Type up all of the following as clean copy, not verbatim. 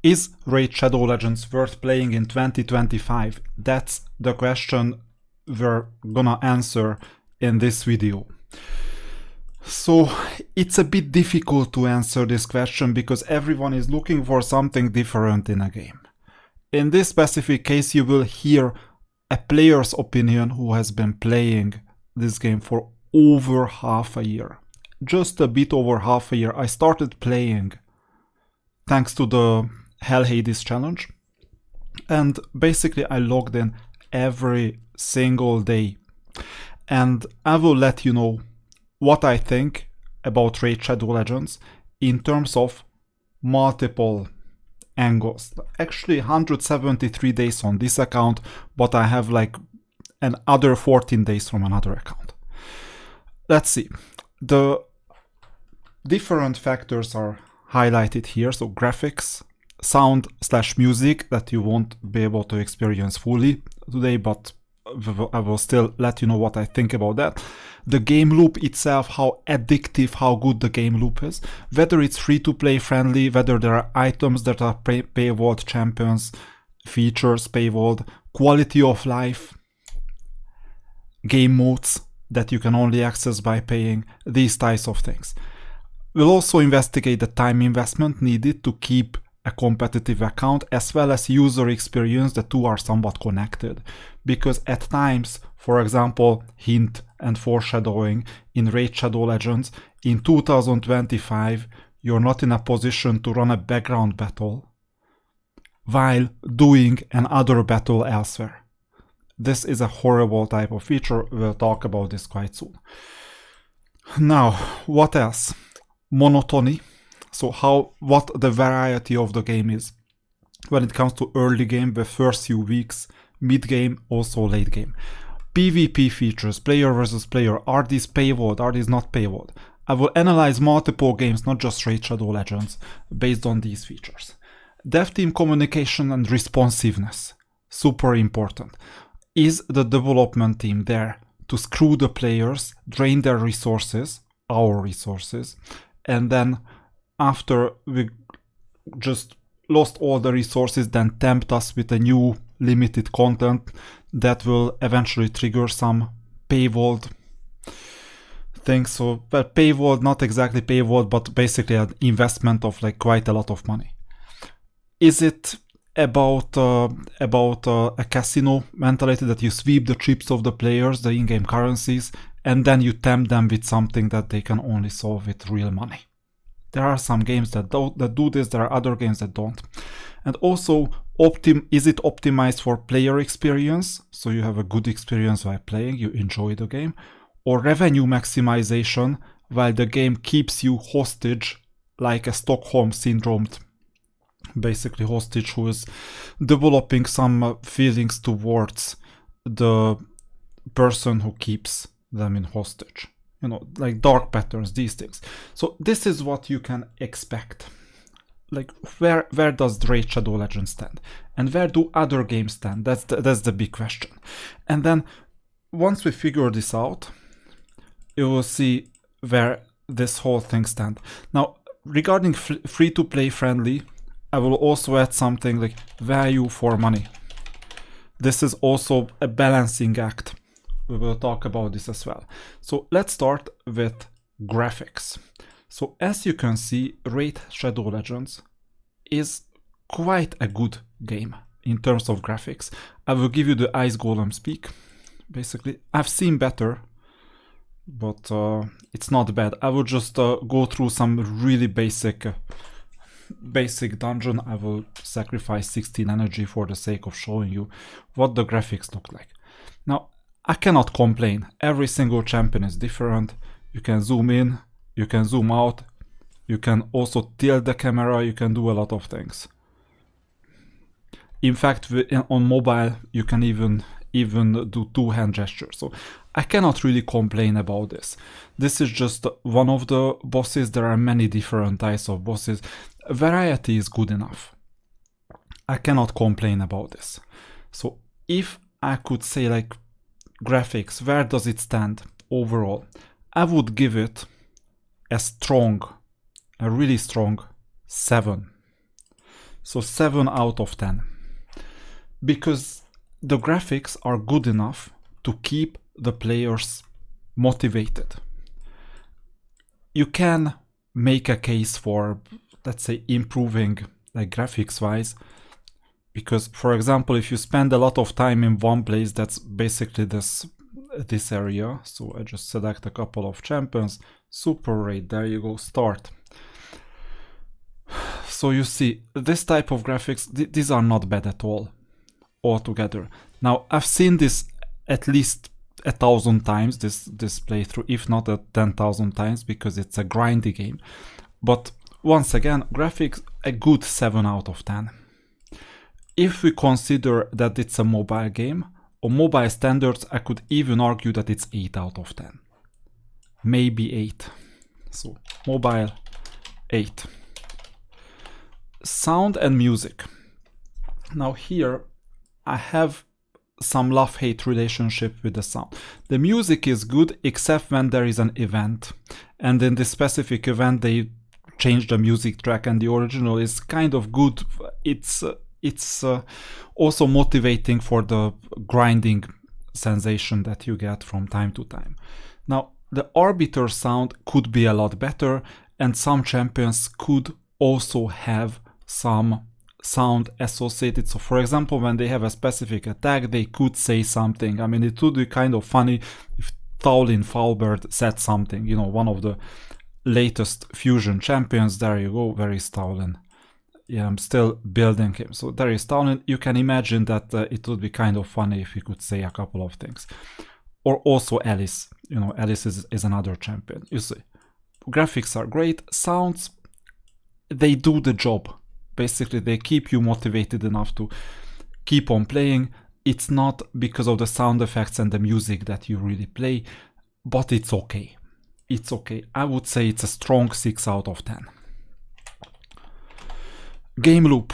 Is Raid Shadow Legends worth playing in 2025? That's the question we're gonna answer in this video. So it's a bit difficult to answer this question because everyone is looking for something different in a game. In this specific case, you will hear a player's opinion who has been playing this game for over half a year. Just a bit over half a year. I started playing thanks to the Hell Hades challenge, and basically I logged in every single day, and I will let you know what I think about Raid Shadow Legends in terms of multiple angles. Actually 173 days on this account, but I have like another 14 days from another account. Let's see. The different factors are highlighted here. So graphics, sound / music that you won't be able to experience fully today, but I will still let you know what I think about that. The game loop itself, how addictive, how good the game loop is, whether it's free-to-play friendly, whether there are items that are paywalled, champions, features paywalled, quality of life, game modes that you can only access by paying, these types of things. We'll also investigate the time investment needed to keep a competitive account, as well as user experience. The two are somewhat connected, because at times, for example, hint and foreshadowing in Raid Shadow Legends, in 2025 you're not in a position to run a background battle while doing another battle elsewhere. This is a horrible type of feature. We'll talk about this quite soon. Now, what else? Monotony. So what the variety of the game is when it comes to early game, the first few weeks, mid game, also late game. PvP features, player versus player, are these paywalled, are these not paywalled? I will analyze multiple games, not just Raid Shadow Legends, based on these features. Dev team communication and responsiveness, super important. Is the development team there to screw the players, drain their resources, our resources, and then after we just lost all the resources, then tempt us with a new limited content that will eventually trigger some paywalled things. So, but paywalled, not exactly paywalled, but basically an investment of like quite a lot of money. Is it about a casino mentality that you sweep the chips of the players, the in-game currencies, and then you tempt them with something that they can only solve with real money? There are some games that do this, there are other games that don't. And also, is it optimized for player experience? So you have a good experience while playing, you enjoy the game. Or revenue maximization, while the game keeps you hostage, like a Stockholm syndrome, basically hostage, who is developing some feelings towards the person who keeps them in hostage. You know, like dark patterns, these things. So this is what you can expect. Like where does Raid Shadow Legends stand? And where do other games stand? That's the big question. And then once we figure this out, you will see where this whole thing stands. Now, regarding free-to-play friendly, I will also add something like value for money. This is also a balancing act. We will talk about this as well. So let's start with graphics. So as you can see, Raid Shadow Legends is quite a good game in terms of graphics. I will give you the Ice Golem speak. Basically, I've seen better, but it's not bad. I will just go through some really basic dungeon. I will sacrifice 16 energy for the sake of showing you what the graphics look like. Now, I cannot complain. Every single champion is different. You can zoom in, you can zoom out, you can also tilt the camera, you can do a lot of things. In fact, on mobile, you can even do two-hand gestures. So I cannot really complain about this. This is just one of the bosses. There are many different types of bosses. Variety is good enough. I cannot complain about this. So if I could say like graphics, where does it stand overall? I would give it a really strong 7. So 7 out of 10. Because the graphics are good enough to keep the players motivated. You can make a case for, let's say, improving like graphics wise, because for example, if you spend a lot of time in one place, that's basically this area. So I just select a couple of champions, super rate, there you go, start. So you see this type of graphics, these are not bad at all altogether. Now I've seen this at least 1,000 times, this playthrough, if not 10,000 times, because it's a grindy game. But once again, graphics a good 7 out of 10. If we consider that it's a mobile game, on mobile standards, I could even argue that it's 8 out of 10. Maybe 8. So mobile 8. Sound and music. Now here I have some love-hate relationship with the sound. The music is good except when there is an event, and in this specific event they change the music track, and the original is kind of good. It's also motivating for the grinding sensation that you get from time to time. Now the Arbiter sound could be a lot better, and some champions could also have some sound associated. So for example, when they have a specific attack, they could say something. I mean, it would be kind of funny if Taolin Foulbird said something, you know, one of the latest fusion champions. There you go, there is Taolin. Yeah, I'm still building him. So there is Taolin. You can imagine that it would be kind of funny if he could say a couple of things. Or also Alice. You know, Alice is another champion. You see, graphics are great. Sounds, they do the job. Basically, they keep you motivated enough to keep on playing. It's not because of the sound effects and the music that you really play, but it's okay. It's okay. I would say it's a strong 6 out of 10. Game loop.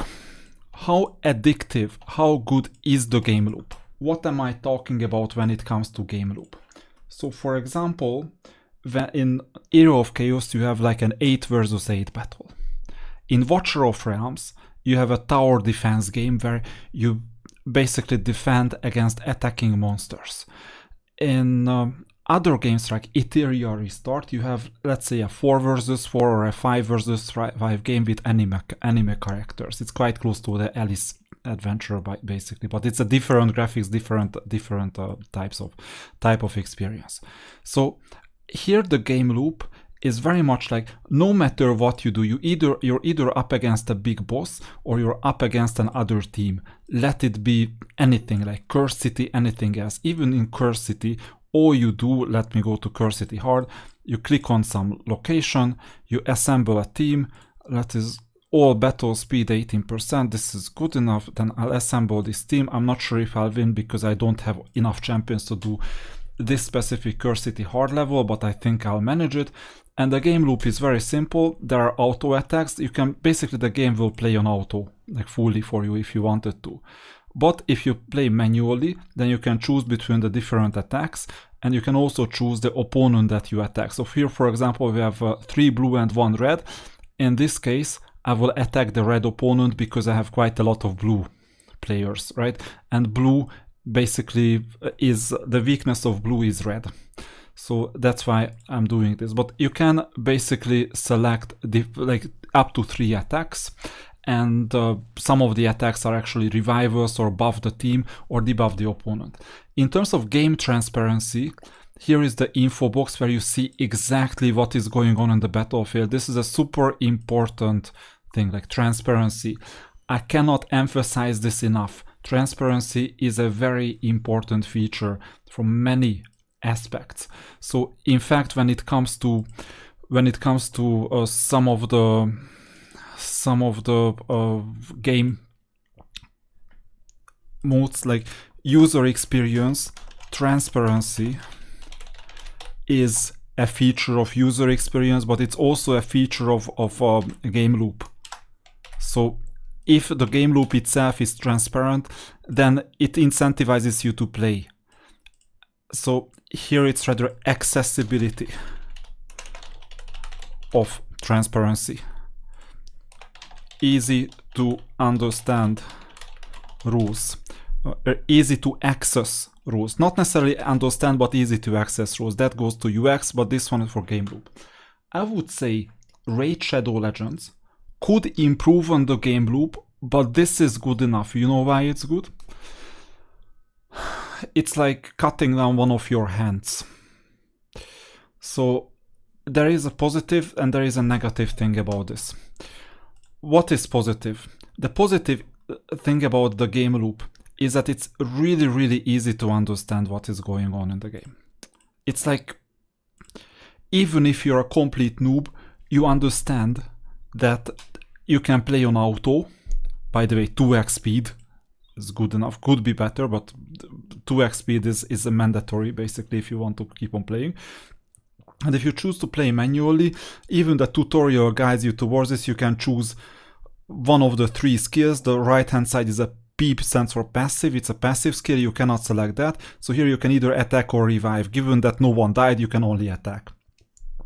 How addictive, how good is the game loop? What am I talking about when it comes to game loop? So for example, in Era of Chaos, you have like an 8 versus 8 battle. In Watcher of Realms, you have a tower defense game where you basically defend against attacking monsters. In other games like Etheria Restart, you have, let's say, a 4 versus 4 or a 5 versus 5 game with anime characters. It's quite close to the Alice adventure basically, but it's a different graphics, different type of experience. So here the game loop is very much like, no matter what you do, you're either up against a big boss or you're up against another team. Let it be anything like Curse City, anything else. Even in Curse City, all you do, let me go to Curse City Hard, you click on some location, you assemble a team, that is all battle speed 18%, this is good enough, then I'll assemble this team. I'm not sure if I'll win because I don't have enough champions to do this specific Curse City Hard level, but I think I'll manage it. And the game loop is very simple. There are auto attacks. You can basically, the game will play on auto, like fully for you if you wanted to. But if you play manually, then you can choose between the different attacks, and you can also choose the opponent that you attack. So here, for example, we have 3 blue and 1 red. In this case, I will attack the red opponent because I have quite a lot of blue players, right? And blue basically is, the weakness of blue is red. So that's why I'm doing this. But you can basically select like up to 3 attacks, and some of the attacks are actually revivals or buff the team or debuff the opponent. In terms of game transparency, here is the info box where you see exactly what is going on in the battlefield. This is a super important thing, like transparency. I cannot emphasize this enough. Transparency is a very important feature from many aspects. So in fact, when it comes to some of the game modes like user experience, transparency is a feature of user experience, but it's also a feature of a game loop. So if the game loop itself is transparent, then it incentivizes you to play. So here it's rather accessibility of transparency. Easy to understand rules, easy to access rules, not necessarily understand but easy to access rules. That goes to UX, but this one is for game loop. I would say Raid Shadow Legends could improve on the game loop, but this is good enough. You know why it's good? It's like cutting down one of your hands. So there is a positive and there is a negative thing about this. What is positive? The positive thing about the game loop is that it's really, really easy to understand what is going on in the game. It's like, even if you're a complete noob, you understand that you can play on auto. By the way, 2x speed is good enough, could be better, but 2x speed is a mandatory basically if you want to keep on playing. And if you choose to play manually, even the tutorial guides you towards this. You can choose one of the 3 skills. The right hand side is a P stands for passive. It's a passive skill. You cannot select that. So here you can either attack or revive. Given that no one died, you can only attack.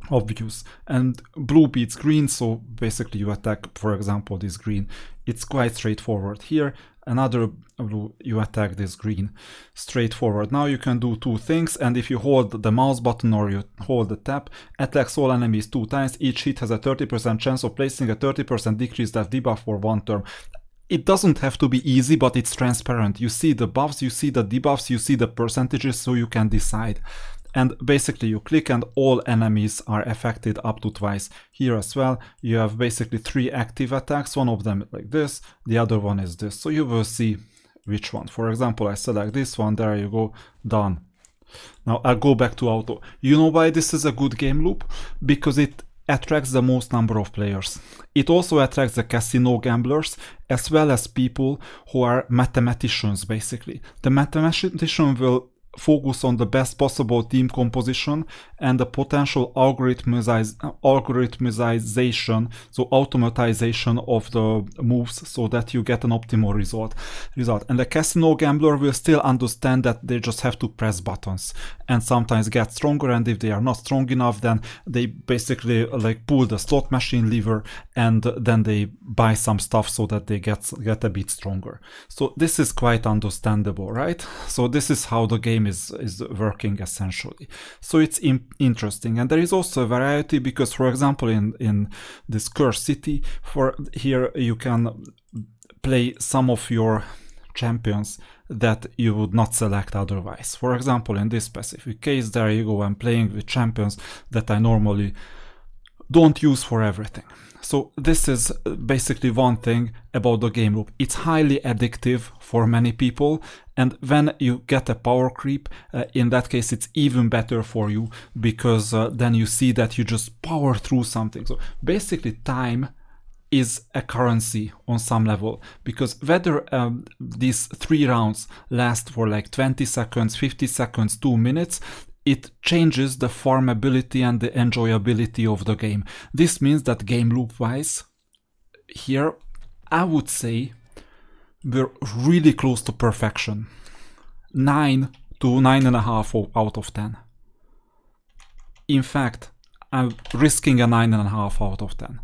Obvious. And blue beats green, so basically you attack, for example, this green. It's quite straightforward. Here, another blue, you attack this green. Straightforward. Now you can do 2 things, and if you hold the mouse button or you hold the tab, attacks all enemies 2 times. Each hit has a 30% chance of placing a 30% decreased debuff for 1 turn. It doesn't have to be easy, but it's transparent. You see the buffs, you see the debuffs, you see the percentages, so you can decide. And basically you click and all enemies are affected up to twice. Here as well, you have basically 3 active attacks, one of them like this, the other one is this. So you will see which one. For example, I select this one, there you go, done. Now I'll go back to auto. You know why this is a good game loop? Because it attracts the most number of players. It also attracts the casino gamblers as well as people who are mathematicians basically. The mathematician will focus on the best possible team composition and the potential algorithmization, so automatization of the moves so that you get an optimal result. And the casino gambler will still understand that they just have to press buttons and sometimes get stronger, and if they are not strong enough, then they basically like pull the slot machine lever and then they buy some stuff so that they get a bit stronger. So this is quite understandable, right? So this is how the game is working essentially. So it's interesting, and there is also a variety because, for example, in this Cursed City, for here you can play some of your champions that you would not select otherwise. For example, in this specific case, there you go, I'm playing with champions that I normally don't use for everything. So this is basically one thing about the game loop. It's highly addictive for many people, and when you get a power creep, in that case it's even better for you because then you see that you just power through something. So basically time is a currency on some level, because whether these 3 rounds last for like 20 seconds, 50 seconds, 2 minutes, it changes the farmability and the enjoyability of the game. This means that game loop wise, here I would say we're really close to perfection. 9 to 9.5 out of 10. In fact, I'm risking a 9.5 out of 10.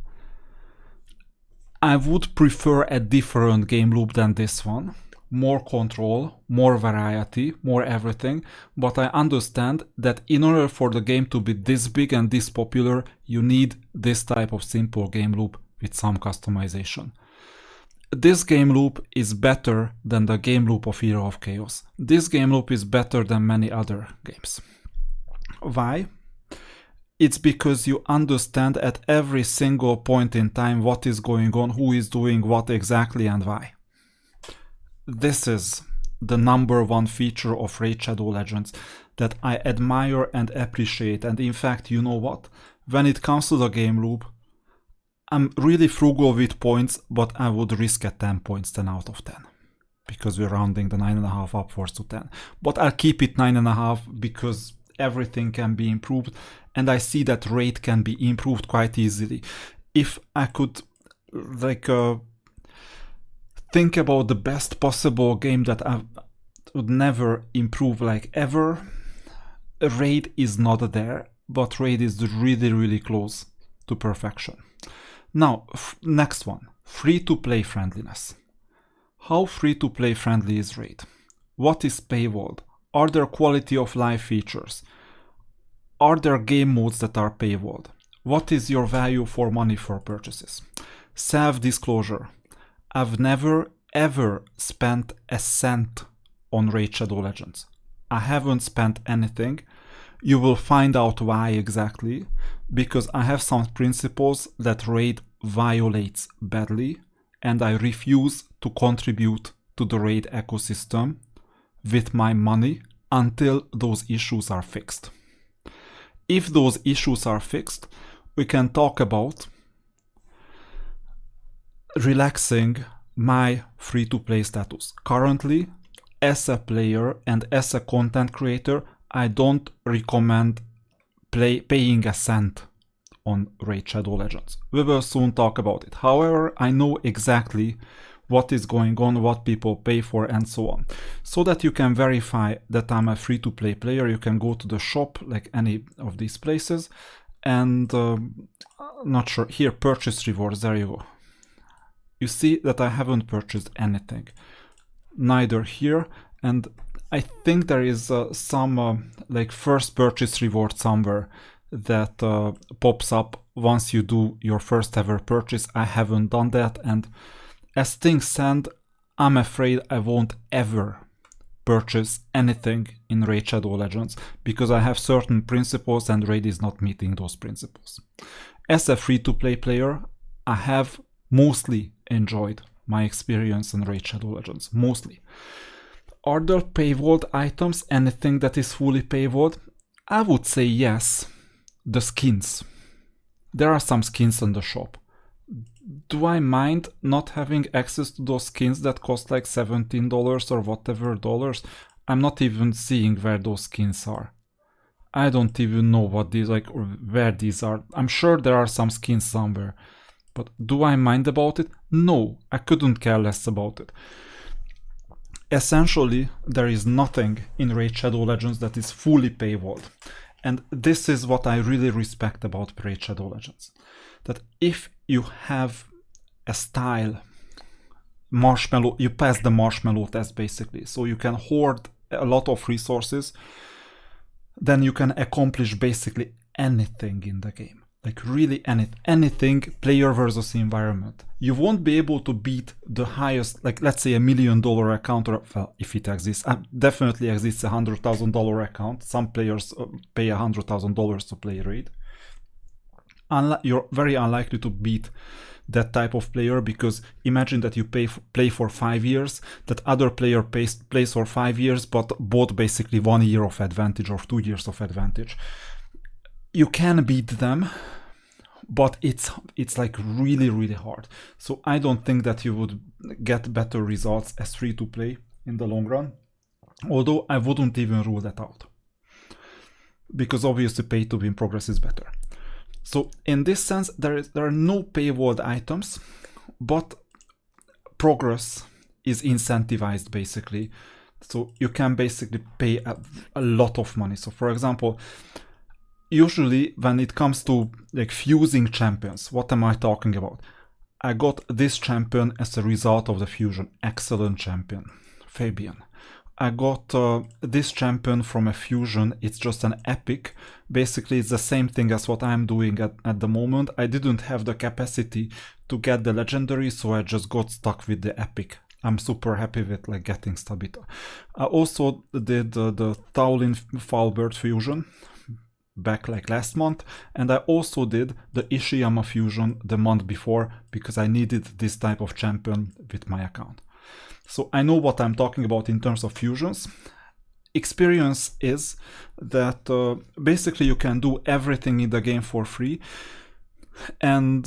I would prefer a different game loop than this one. More control, more variety, more everything, but I understand that in order for the game to be this big and this popular, you need this type of simple game loop with some customization. This game loop is better than the game loop of Era of Chaos. This game loop is better than many other games. Why? It's because you understand at every single point in time what is going on, who is doing what exactly and why. This is the #1 feature of Raid Shadow Legends that I admire and appreciate. And in fact, you know what? When it comes to the game loop, I'm really frugal with points, but I would risk at 10 points, 10 out of 10. Because we're rounding the 9.5 upwards to 10. But I'll keep it 9.5 because everything can be improved. And I see that Raid can be improved quite easily. If I could like think about the best possible game that I would never improve like ever, Raid is not there, but Raid is really, really close to perfection. Now, next one, Free-to-play friendliness. How free-to-play friendly is Raid? What is paywalled? Are there quality of life features? Are there game modes that are paywalled? What is your value for money for purchases? Self-disclosure. I've never ever spent a cent on Raid Shadow Legends. I haven't spent anything. You will find out why exactly, because I have some principles that Raid violates badly, and I refuse to contribute to the Raid ecosystem with my money until those issues are fixed. If those issues are fixed, we can talk about relaxing my free-to-play status. Currently, as a player and as a content creator, I don't recommend paying a cent on Raid Shadow Legends. We will soon talk about it. However, I know exactly what is going on, what people pay for, and so on. So that you can verify that I'm a free-to-play player, you can go to the shop, like any of these places, and not sure, here, purchase rewards, there you go. You see that I haven't purchased anything, neither here, and I think there is some like first purchase reward somewhere that pops up once you do your first ever purchase. I haven't done that, and as things stand, I'm afraid I won't ever purchase anything in Raid Shadow Legends because I have certain principles and Raid is not meeting those principles. As a free-to-play player, I have mostly enjoyed my experience in Raid Shadow Legends, mostly. Are there paywalled items, anything that is fully paywalled? I would say yes. The skins. There are some skins in the shop. Do I mind not having access to those skins that cost like $17 or whatever dollars? I'm not even seeing where those skins are. I don't even know what these, like, or where these are. I'm sure there are some skins somewhere. But do I mind about it? No, I couldn't care less about it. Essentially, there is nothing in Raid Shadow Legends that is fully paywalled. And this is what I really respect about Raid Shadow Legends. That if you have a style, marshmallow, you pass the marshmallow test basically. So you can hoard a lot of resources, then you can accomplish basically anything in the game. Like really anything, player versus environment. You won't be able to beat the highest, like let's say $1 million account, or well, if it exists, definitely exists a $100,000 account. Some players pay $100,000 to play Raid. You're very unlikely to beat that type of player, because imagine that you play for 5 years, that other player plays for 5 years, but bought basically 1 year of advantage or 2 years of advantage. You can beat them, but it's like really hard. So I don't think that you would get better results as free to play in the long run, although I wouldn't even rule that out, because obviously pay to win progress is better. So in this sense, there are no paywalled items, but progress is incentivized basically. So you can basically pay a lot of money. So for example, usually when it comes to like fusing champions, what am I talking about? I got this champion as a result of the fusion. Excellent champion, Fabian. I got this champion from a fusion. It's just an epic. Basically, it's the same thing as what I'm doing at the moment. I didn't have the capacity to get the legendary, so I just got stuck with the epic. I'm super happy with like getting Stabita. I also did the Taolin Falbert fusion back like last month, and I also did the Ishiyama fusion the month before because I needed this type of champion with my account. So I know what I'm talking about in terms of fusions. Experience is that basically you can do everything in the game for free, and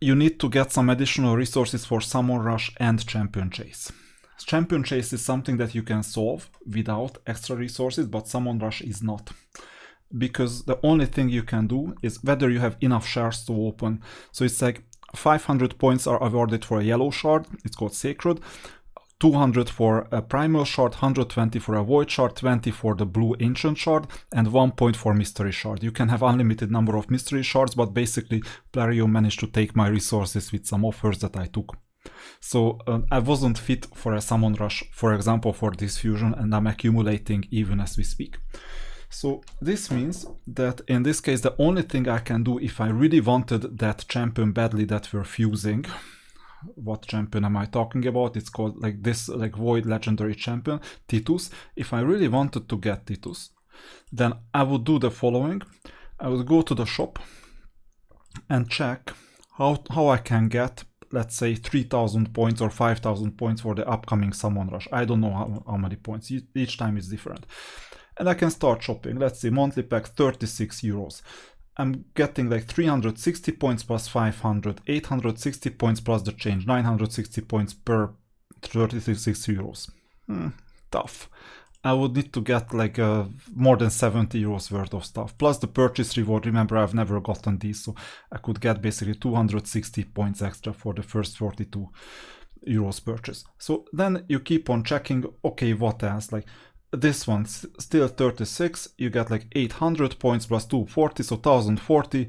you need to get some additional resources for Summon Rush and Champion Chase. Champion Chase is something that you can solve without extra resources, but Summon Rush is not. Because the only thing you can do is whether you have enough shards to open. So it's like 500 points are awarded for a yellow shard, it's called Sacred. 200 for a primal shard, 120 for a void shard, 20 for the blue ancient shard, and 1 point for mystery shard. You can have unlimited number of mystery shards, but basically Plarium managed to take my resources with some offers that I took. So I wasn't fit for a summon rush, for example, for this fusion, and I'm accumulating even as we speak. So this means that in this case, the only thing I can do if I really wanted that champion badly that we're fusing, what champion am I talking about? It's called like this, like Void Legendary Champion, Titus. If I really wanted to get Titus, then I would do the following. I would go to the shop and check how I can get, let's say, 3,000 points or 5,000 points for the upcoming summon rush. I don't know how many points. Each time is different. And I can start shopping. Let's see, monthly pack, 36 euros. I'm getting like 360 points plus 500, 860 points plus the change, 960 points per 36 euros. Tough. I would need to get like more than 70 euros worth of stuff. Plus the purchase reward. Remember, I've never gotten these, so I could get basically 260 points extra for the first 42 euros purchase. So then you keep on checking, okay, what else? Like this one's still 36, you get like 800 points plus 240, so 1040,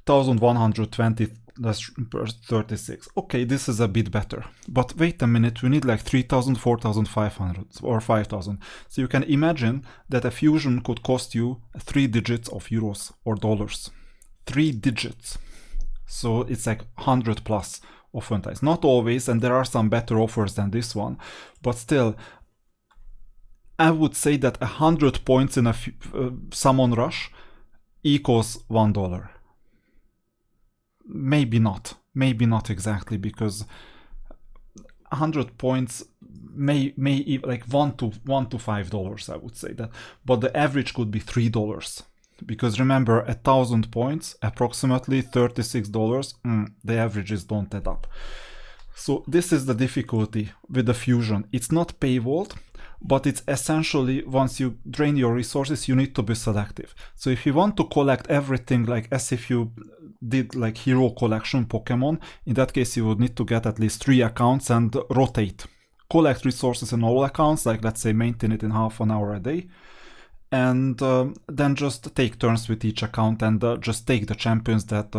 1120, that's per 36. Okay, this is a bit better. But wait a minute, we need like 3000, 4500 or 5000. So you can imagine that a fusion could cost you 3 digits of euros or dollars. 3 digits. So it's like 100 plus oftentimes. Not always, and there are some better offers than this one, but still, I would say that 100 points in a summon rush equals $1. Maybe not exactly, because 100 points may like $1 to $5, I would say that, but the average could be $3, because remember, 1,000 points, approximately $36, the averages don't add up. So this is the difficulty with the fusion. It's not paywalled, but it's essentially, once you drain your resources, you need to be selective. So if you want to collect everything like as if you did like hero collection Pokemon, in that case you would need to get at least 3 accounts and rotate. Collect resources in all accounts, like let's say maintain it in half an hour a day, and then just take turns with each account and just take the champions that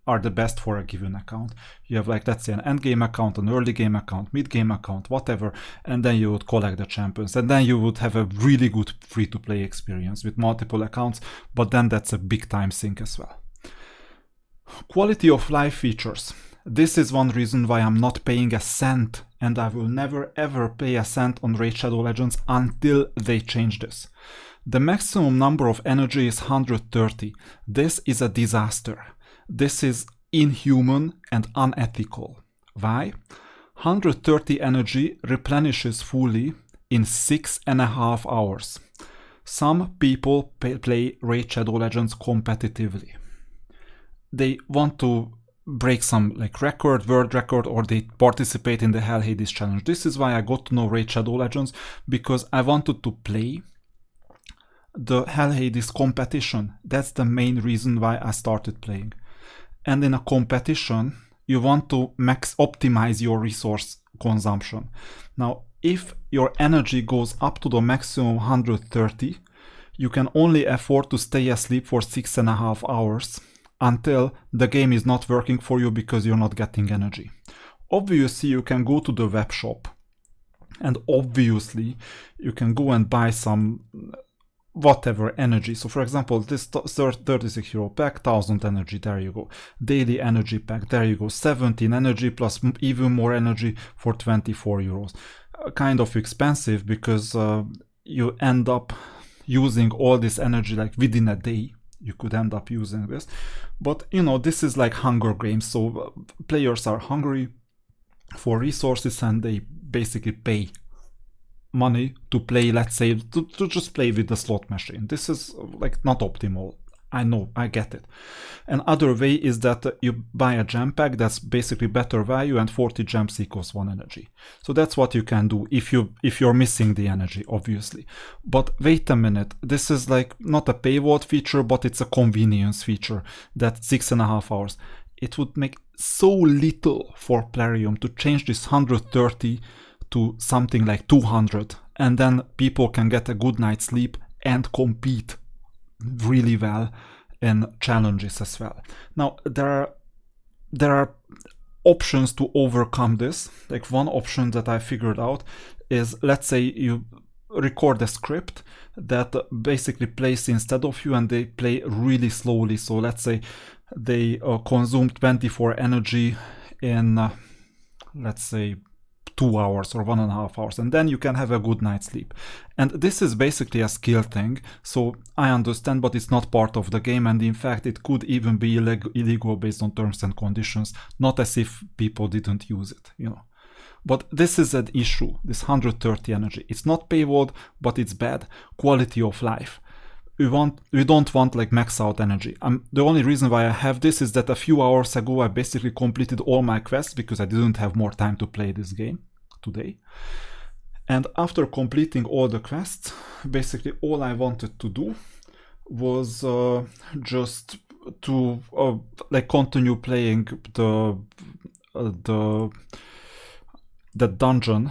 are the best for a given account. You have like, let's say, an end game account, an early game account, mid game account, whatever, and then you would collect the champions, and then you would have a really good free-to-play experience with multiple accounts, but then that's a big time sink as well. Quality of life features. This is one reason why I'm not paying a cent, and I will never ever pay a cent on Raid Shadow Legends until they change this. The maximum number of energy is 130. This is a disaster. This is inhuman and unethical. Why? 130 energy replenishes fully in 6.5 hours. Some people play Raid Shadow Legends competitively. They want to break some like record, world record, or they participate in the Hell Hades challenge. This is why I got to know Raid Shadow Legends, because I wanted to play the Hell Hades competition. That's the main reason why I started playing. And in a competition, you want to optimize your resource consumption. Now, if your energy goes up to the maximum 130, you can only afford to stay asleep for 6.5 hours until the game is not working for you because you're not getting energy. Obviously, you can go to the web shop, and obviously, you can go and buy some whatever energy. So for example, this 36 euro pack, 1000 energy, there you go. Daily energy pack, there you go. 17 energy plus even more energy for 24 euros. Kind of expensive, because you end up using all this energy like within a day. You could end up using this, but you know, this is like Hunger Games, so players are hungry for resources and they basically pay money to play, let's say, to just play with the slot machine. This is like not optimal. I know, I get it. Another way is that you buy a gem pack that's basically better value, and 40 gems equals 1 energy. So that's what you can do if you're missing the energy, obviously. But wait a minute, this is like not a paywall feature, but it's a convenience feature. That's 6.5 hours. It would make so little for Plarium to change this 130 to something like 200, and then people can get a good night's sleep and compete really well in challenges as well. Now there are options to overcome this. Like one option that I figured out is, let's say you record a script that basically plays instead of you, and they play really slowly. So let's say they consume 24 energy in let's say 2 hours or 1.5 hours, and then you can have a good night's sleep. And this is basically a skill thing, so I understand, but it's not part of the game, and in fact it could even be illegal based on terms and conditions, not as if people didn't use it, you know. But this is an issue, this 130 energy. It's not paywalled, but it's bad. Quality of life. We don't want like max out energy. The only reason why I have this is that a few hours ago I basically completed all my quests because I didn't have more time to play this game today. And after completing all the quests, basically all I wanted to do was just to like continue playing the dungeon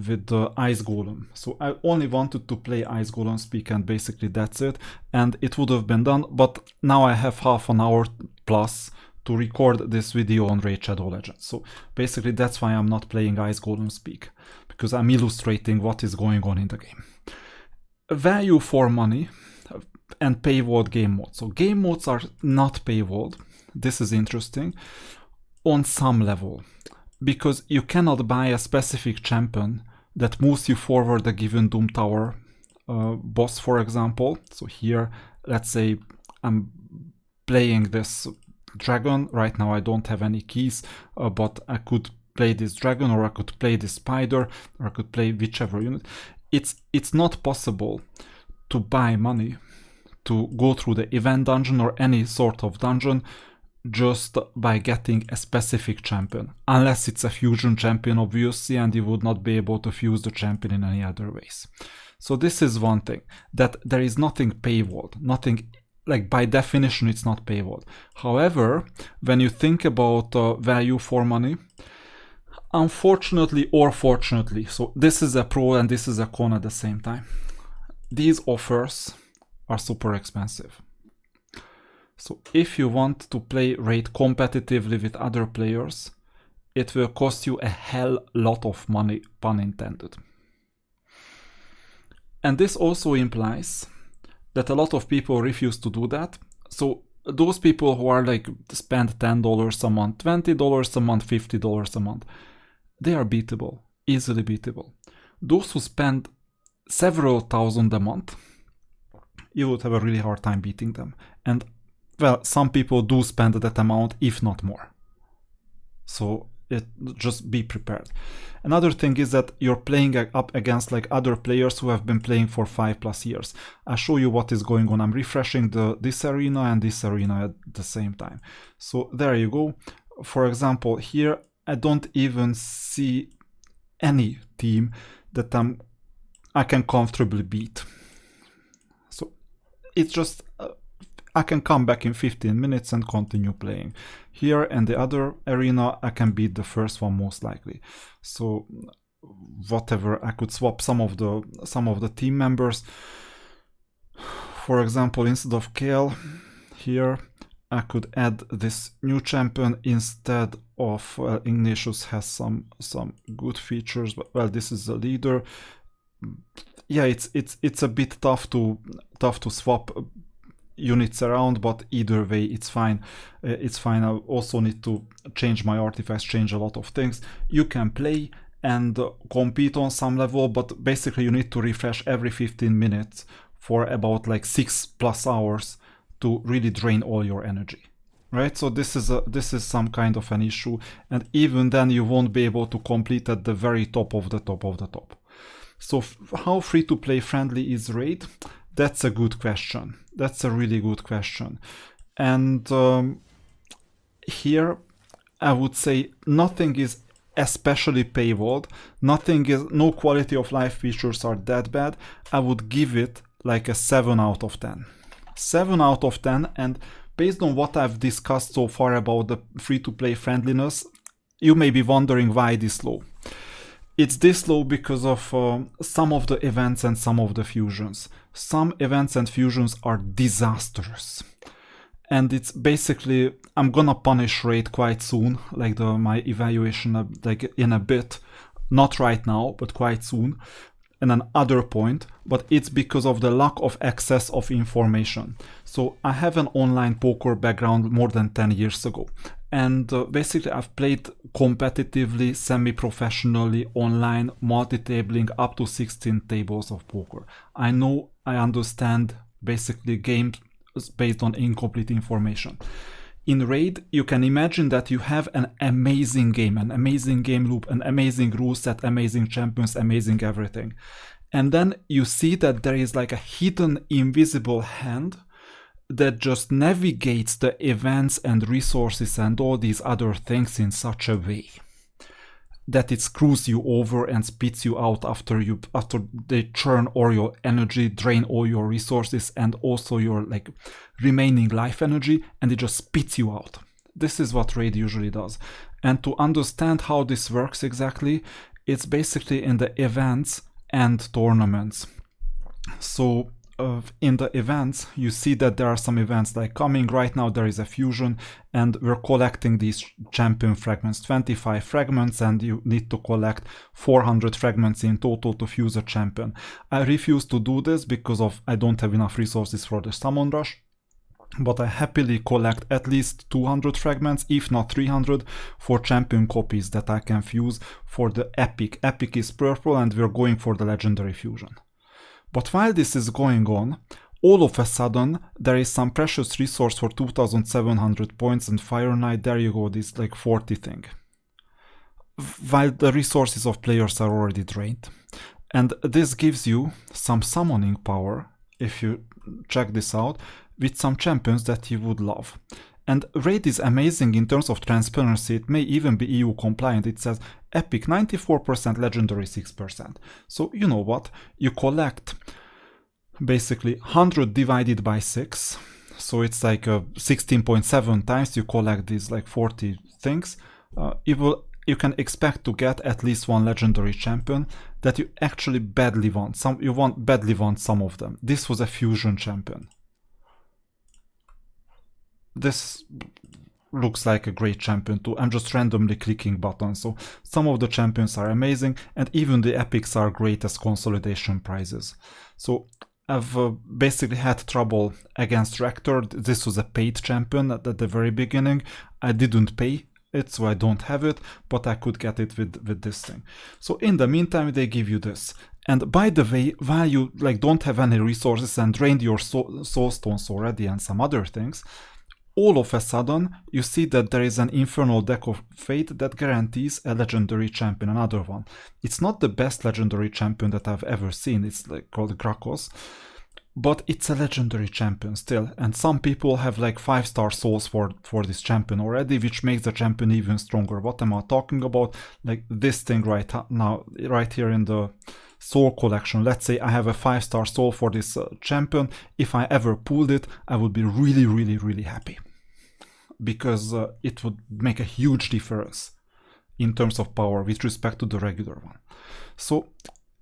with the Ice Golem. So I only wanted to play Ice Golem Speak, and basically that's it. And it would have been done, but now I have half an hour plus to record this video on Raid Shadow Legends. So basically that's why I'm not playing Ice Golem Speak, because I'm illustrating what is going on in the game. Value for money and paywalled game modes. So game modes are not paywalled. This is interesting on some level, because you cannot buy a specific champion that moves you forward a given Doom Tower boss, for example. So here, let's say I'm playing this dragon. Right now I don't have any keys, but I could play this dragon, or I could play this spider, or I could play whichever unit. It's not possible to buy money to go through the event dungeon or any sort of dungeon just by getting a specific champion, unless it's a fusion champion, obviously, and you would not be able to fuse the champion in any other ways. So this is one thing, that there is nothing paywalled, nothing, like by definition it's not paywalled. However, when you think about value for money, unfortunately or fortunately, so this is a pro and this is a con at the same time, these offers are super expensive. So if you want to play Raid competitively with other players, it will cost you a hell lot of money, pun intended. And this also implies that a lot of people refuse to do that. So those people who are like spend $10 a month, $20 a month, $50 a month, they are beatable, easily beatable. Those who spend several thousand a month, you would have a really hard time beating them. And well, some people do spend that amount, if not more. So just be prepared. Another thing is that you're playing up against like other players who have been playing for 5+ years. I'll show you what is going on. I'm refreshing this arena and this arena at the same time. So there you go. For example, here I don't even see any team that I can comfortably beat. So it's just I can come back in 15 minutes and continue playing. Here in the other arena, I can beat the first one most likely. So whatever, I could swap some of the team members. For example, instead of Kale, here I could add this new champion instead of Ignatius has some good features, but well, this is the leader. Yeah, it's a bit tough to swap units around, but either way it's fine. It's fine. I also need to change my artifacts, change a lot of things. You can play and compete on some level, but basically you need to refresh every 15 minutes for about like 6+ hours to really drain all your energy, right? So this is some kind of an issue, and even then you won't be able to complete at the very top of the top of the top. So how free to play friendly is Raid? That's a good question. That's a really good question. And here I would say nothing is especially paywalled. No quality of life features are that bad. I would give it like a 7 out of 10. 7 out of 10, and based on what I've discussed so far about the free-to-play friendliness, you may be wondering why this low. It's this low because of some of the events and some of the fusions. Some events and fusions are disastrous. And it's basically, I'm gonna punish raid quite soon, like my evaluation like in a bit. Not right now, but quite soon. And another point, but it's because of the lack of access of information. So I have an online poker background more than 10 years ago. And basically I've played competitively, semi-professionally, online, multi-tabling up to 16 tables of poker. I know, I understand basically games based on incomplete information. In Raid, you can imagine that you have an amazing game loop, an amazing rule set, amazing champions, amazing everything. And then you see that there is like a hidden invisible hand that just navigates the events and resources and all these other things in such a way that it screws you over and spits you out after they churn all your energy, drain all your resources and also your like remaining life energy, and it just spits you out. This is what Raid usually does. And to understand how this works exactly, it's basically in the events and tournaments. So in the events, you see that there are some events like coming right now. There is a fusion and we're collecting these champion fragments, 25 fragments, and you need to collect 400 fragments in total to fuse a champion. I refuse to do this because I don't have enough resources for the summon rush, but I happily collect at least 200 fragments, if not 300, for champion copies that I can fuse for the epic. Epic is purple and we're going for the legendary fusion. But while this is going on, all of a sudden there is some precious resource for 2700 points and Fire Knight, there you go, this like 40 thing. While the resources of players are already drained. And this gives you some summoning power, if you check this out, with some champions that you would love. And Raid is amazing in terms of transparency. It may even be EU compliant. It says epic 94%, legendary 6%. So you know what? You collect basically 100 divided by 6. So it's like 16.7 times you collect these like 40 things. You can expect to get at least one legendary champion that you actually badly want. You badly want some of them. This was a fusion champion. This looks like a great champion too. I'm just randomly clicking buttons. So some of the champions are amazing and even the epics are great as consolidation prizes. So I've basically had trouble against Rector. This was a paid champion at the very beginning. I didn't pay it, so I don't have it, but I could get it with this thing. So in the meantime, they give you this. And by the way, while you like don't have any resources and drained your soul stones already and some other things, all of a sudden, you see that there is an Infernal Deck of Fate that guarantees a legendary champion, another one. It's not the best legendary champion that I've ever seen, it's like called Krakos, but it's a legendary champion still, and some people have like 5-star souls for this champion already, which makes the champion even stronger. What am I talking about? Like this thing right now, right here in the soul collection. Let's say I have a 5-star soul for this champion. If I ever pulled it, I would be really, really, really happy. Because it would make a huge difference in terms of power with respect to the regular one. So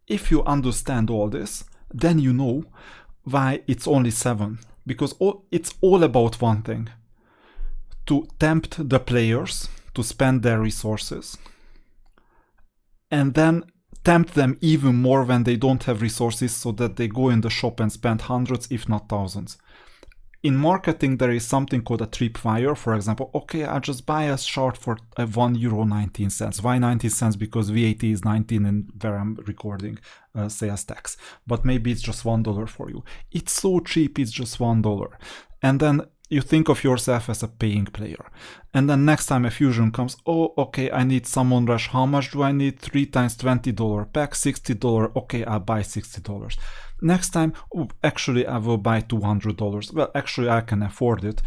if you understand all this, then you know why it's only 7. Because it's all about one thing. To tempt the players to spend their resources. And then tempt them even more when they don't have resources so that they go in the shop and spend hundreds if not thousands. In marketing, there is something called a tripwire. For example, okay, I just buy a shard for €1.19. Why 19 cents? Because VAT is 19 in where I'm recording sales tax. But maybe it's just $1 for you. It's so cheap, it's just $1. And then you think of yourself as a paying player. And then next time a fusion comes, oh, okay, I need Summon Rush. How much do I need? 3 times $20 pack, $60. Okay, I'll buy $60. Next time, oh, actually, I will buy $200. Well, actually, I can afford it.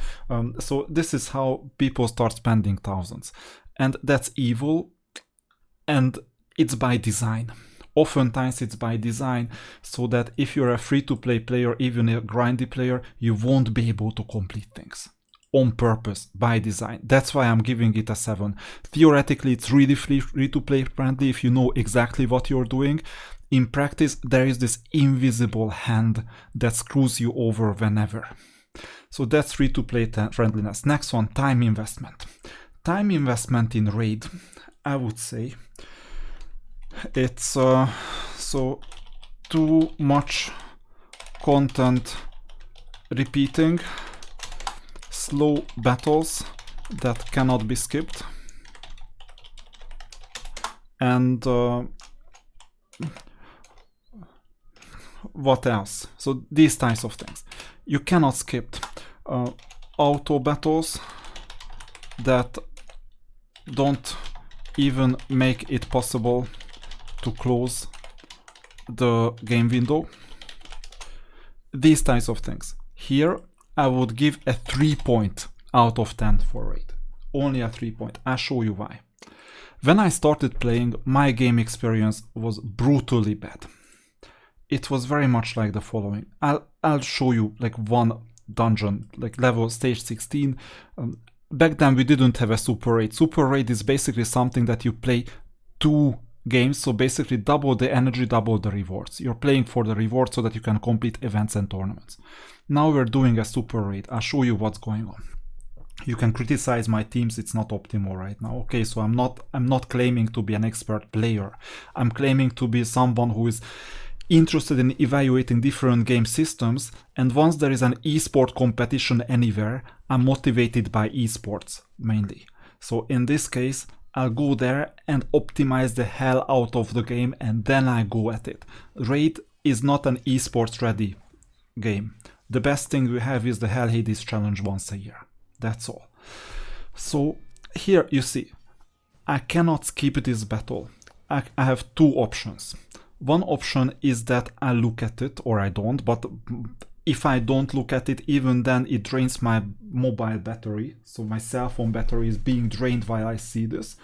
So this is how people start spending thousands. And that's evil. And it's by design. Oftentimes it's by design so that if you're a free-to-play player, even a grindy player, you won't be able to complete things. on purpose, by design. That's why I'm giving it a 7. Theoretically, it's really free-to-play friendly if you know exactly what you're doing. In practice, there is this invisible hand that screws you over whenever. So that's free-to-play friendliness. Next one, time investment. Time investment in Raid, I would say it's so too much content repeating, slow battles that cannot be skipped, and what else? So these types of things you cannot skip. Auto battles that don't even make it possible to close the game window. These types of things. Here I would give a 3 point out of 10 for Raid. Only a 3 point. I'll show you why. When I started playing, my game experience was brutally bad. It was very much like the following. I'll show you like one dungeon, like level stage 16. Back then we didn't have a super raid. Super raid is basically something that you play 2 games, so basically double the energy, double the rewards. You're playing for the rewards so that you can complete events and tournaments. Now we're doing a super raid. I'll show you what's going on. You can criticize my teams, it's not optimal right now. Okay, so I'm not claiming to be an expert player. I'm claiming to be someone who is interested in evaluating different game systems, and once there is an esport competition anywhere, I'm motivated by esports mainly. So in this case, I'll go there and optimize the hell out of the game, and then I go at it. Raid is not an esports ready game. The best thing we have is the Hell Hades challenge once a year. That's all. So here you see, I cannot skip this battle. I have 2 options. One option is that I look at it, or I don't, but if I don't look at it, even then it drains my mobile battery. So my cell phone battery is being drained while I see this.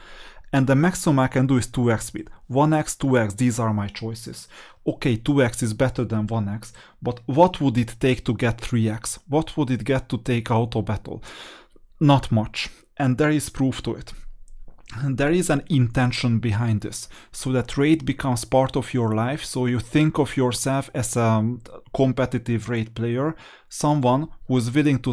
And the maximum I can do is 2x speed. 1x, 2x, these are my choices. Okay, 2x is better than 1x, but what would it take to get 3x? What would it get to take auto battle? Not much. And there is proof to it. And there is an intention behind this, so that Raid becomes part of your life, so you think of yourself as a competitive Raid player, someone who is willing to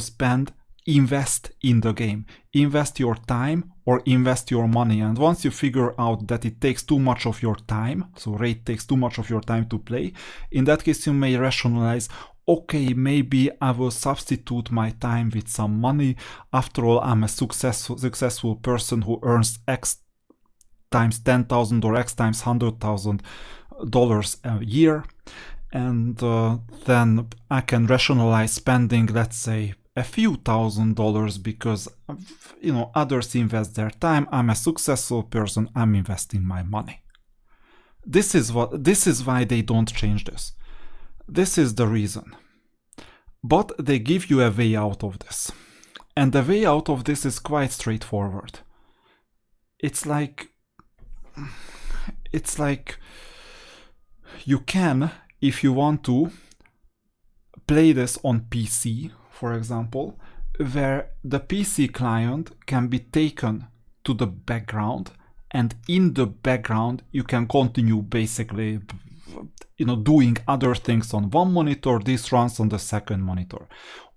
invest in the game, invest your time or invest your money. And once you figure out that it takes too much of your time, so Raid takes too much of your time to play, in that case you may rationalize, okay, maybe I will substitute my time with some money. After all, I'm a successful person who earns X times 10,000 or X times $100,000 a year. And then I can rationalize spending, let's say, a few $1,000s because, you know, others invest their time. I'm a successful person. I'm investing my money. This is why they don't change this. This is the reason. But they give you a way out of this. And the way out of this is quite straightforward. It's like you can, if you want to, play this on PC, for example, where the PC client can be taken to the background, and in the background you can continue basically, you know, doing other things on one monitor, this runs on the second monitor.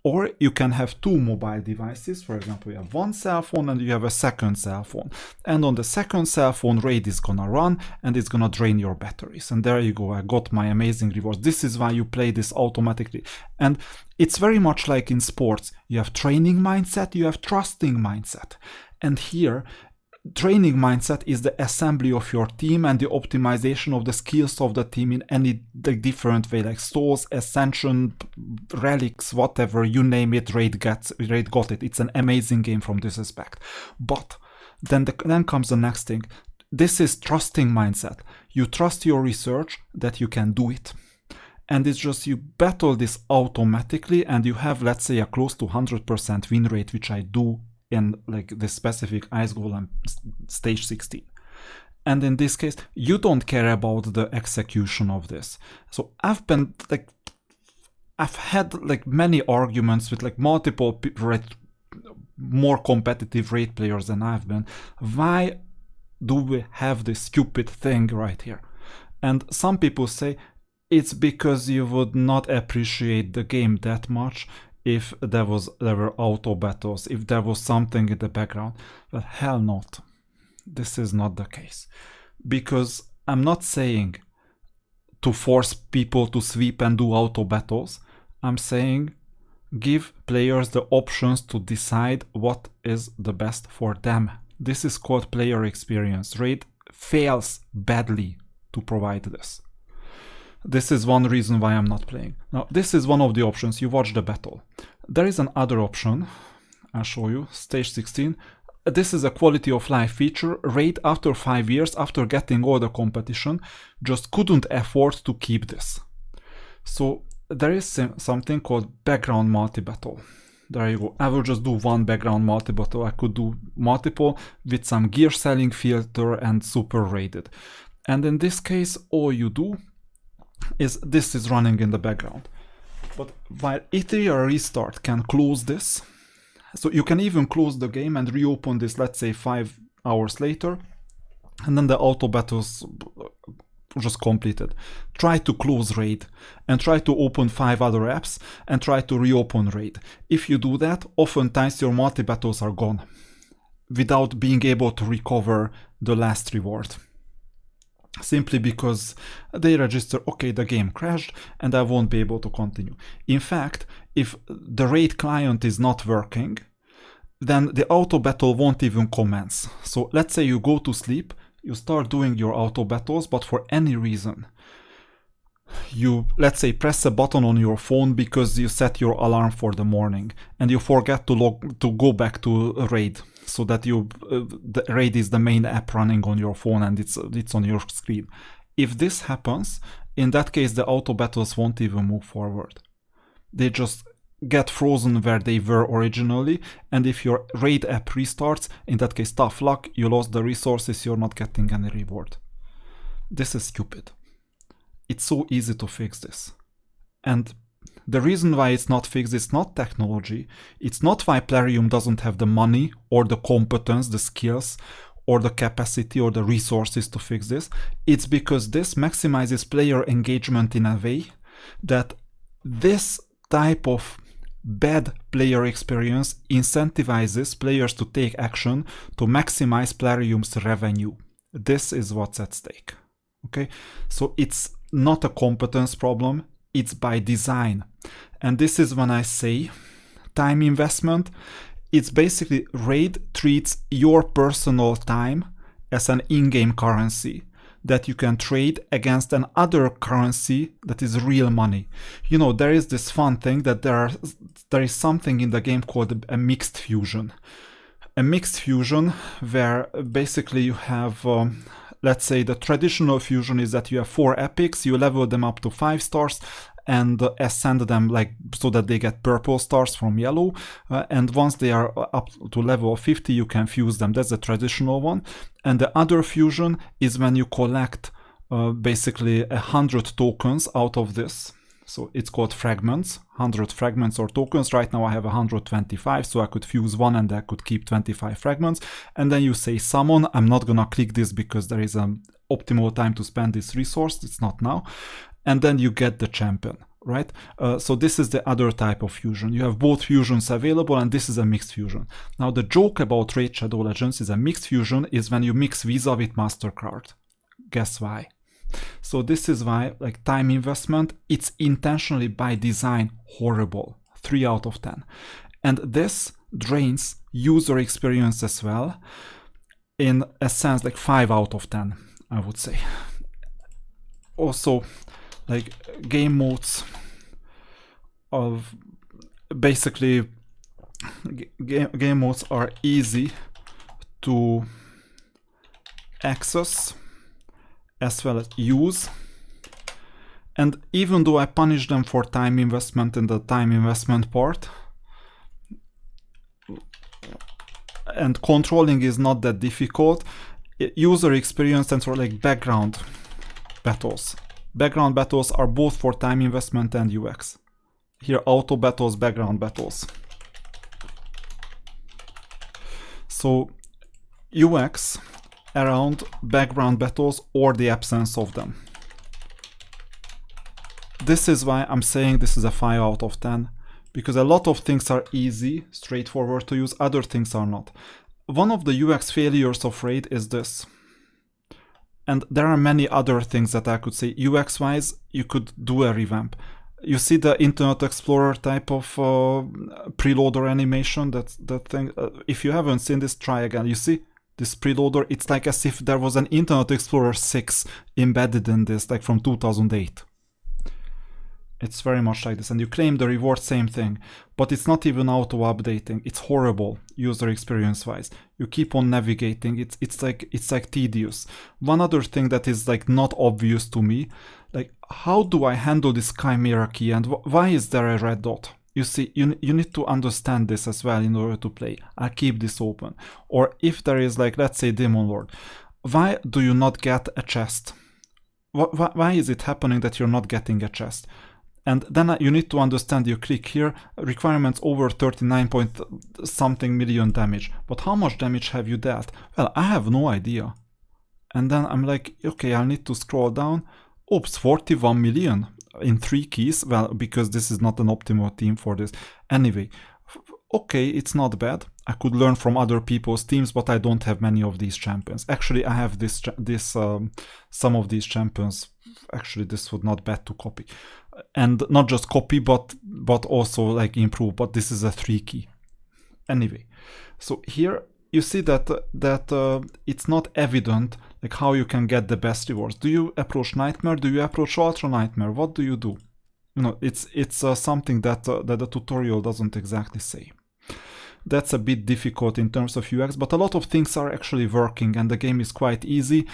Or you can have 2 mobile devices, for example, you have one cell phone and you have a second cell phone. And on the second cell phone, Raid is gonna run and it's gonna drain your batteries. And there you go, I got my amazing rewards. This is why you play this automatically. And it's very much like in sports. You have training mindset, you have trusting mindset. And here, training mindset is the assembly of your team and the optimization of the skills of the team in any different way, like souls, ascension, relics, whatever, you name it, Raid got it. It's an amazing game from this aspect. But then comes the next thing. This is trusting mindset. You trust your research that you can do it. And it's just you battle this automatically and you have, let's say, a close to 100% win rate, which I do in like the specific Ice Golem stage 16. And in this case, you don't care about the execution of this. So I've had like many arguments with like multiple more competitive raid players than I've been. Why do we have this stupid thing right here? And some people say it's because you would not appreciate the game that much if there were auto battles, if there was something in the background. But hell not. This is not the case. Because I'm not saying to force people to sweep and do auto battles. I'm saying give players the options to decide what is the best for them. This is called player experience. Raid fails badly to provide this. This is one reason why I'm not playing. Now, this is one of the options. You watch the battle. There is another option. I'll show you. Stage 16. This is a quality of life feature. Raid after 5 years, after getting all the competition, just couldn't afford to keep this. So there is something called background multi-battle. There you go. I will just do one background multi-battle. I could do multiple with some gear selling filter and super raided. And in this case, all you do is this is running in the background. But while Ethereum restart can close this, so you can even close the game and reopen this, let's say 5 hours later, and then the auto battles just completed. Try to close raid and try to open 5 other apps and try to reopen raid. If you do that, oftentimes your multi-battles are gone without being able to recover the last reward. Simply because they register, okay, the game crashed and I won't be able to continue. In fact, if the raid client is not working, then the auto battle won't even commence. So let's say you go to sleep, you start doing your auto battles, but for any reason, you, let's say, press a button on your phone because you set your alarm for the morning and you forget to go back to raid. So that the raid is the main app running on your phone and it's on your screen. If this happens, in that case the auto battles won't even move forward. They just get frozen where they were originally, and if your raid app restarts, in that case tough luck, you lost the resources, you're not getting any reward. This is stupid. It's so easy to fix this. And the reason why it's not fixed is not technology. It's not why Plarium doesn't have the money or the competence, the skills, or the capacity or the resources to fix this. It's because this maximizes player engagement in a way that this type of bad player experience incentivizes players to take action to maximize Plarium's revenue. This is what's at stake. Okay, so it's not a competence problem. It's by design. And this is when I say time investment. It's basically raid treats your personal time as an in-game currency that you can trade against another currency that is real money. You know, there is this fun thing that there is something in the game called a mixed fusion. A mixed fusion where basically you have let's say the traditional fusion is that you have 4 epics, you level them up to 5 stars and ascend them like so that they get purple stars from yellow, and once they are up to level 50 you can fuse them. That's the traditional one. And the other fusion is when you collect basically 100 tokens out of this. So it's called fragments, 100 fragments or tokens. Right now I have 125, so I could fuse one and I could keep 25 fragments. And then you say summon. I'm not gonna click this because there is an optimal time to spend this resource. It's not now. And then you get the champion, right? So this is the other type of fusion. You have both fusions available, and this is a mixed fusion. Now the joke about Raid Shadow Legends is a mixed fusion is when you mix Visa with MasterCard. Guess why? So this is why, like, time investment, it's intentionally by design horrible. 3 out of 10. And this drains user experience as well, in a sense, like 5 out of 10, I would say. Also, like, game modes of basically game modes are easy to access as well as use, and even though I punish them for time investment in the time investment part, and controlling is not that difficult, user experience and sort of like background battles. Background battles are both for time investment and UX. Here auto battles, background battles. So UX around background battles or the absence of them. This is why I'm saying this is a 5 out of 10, because a lot of things are easy, straightforward to use, other things are not. One of the UX failures of Raid is this. And there are many other things that I could say. UX wise, you could do a revamp. You see the Internet Explorer type of preloader animation, that thing. If you haven't seen this, try again. You see this preloader? It's like as if there was an Internet Explorer 6 embedded in this, like from 2008. It's very much like this. And you claim the reward, same thing. But it's not even auto-updating. It's horrible, user experience-wise. You keep on navigating. It's like tedious. One other thing that is like not obvious to me, like how do I handle this chimera key and why is there a red dot? You see, you need to understand this as well in order to play. I'll keep this open. Or if there is like, let's say Demon Lord, why do you not get a chest? Why is it happening that you're not getting a chest? And then you need to understand, you click here, requirements over 39 point something million damage. But how much damage have you dealt? Well, I have no idea. And then I'm like, okay, I'll need to scroll down. Oops, 41 million in 3 keys. Well, because this is not an optimal team for this. Anyway, okay, it's not bad. I could learn from other people's teams, but I don't have many of these champions. Actually, I have some of these champions. Actually, this would not bad to copy. And not just copy, but also like improve. But this is a 3 key. Anyway, so here you see that it's not evident like how you can get the best rewards. Do you approach Nightmare? Do you approach Ultra Nightmare? What do you do? You know, it's something that the tutorial doesn't exactly say. That's a bit difficult in terms of UX, but a lot of things are actually working and the game is quite easy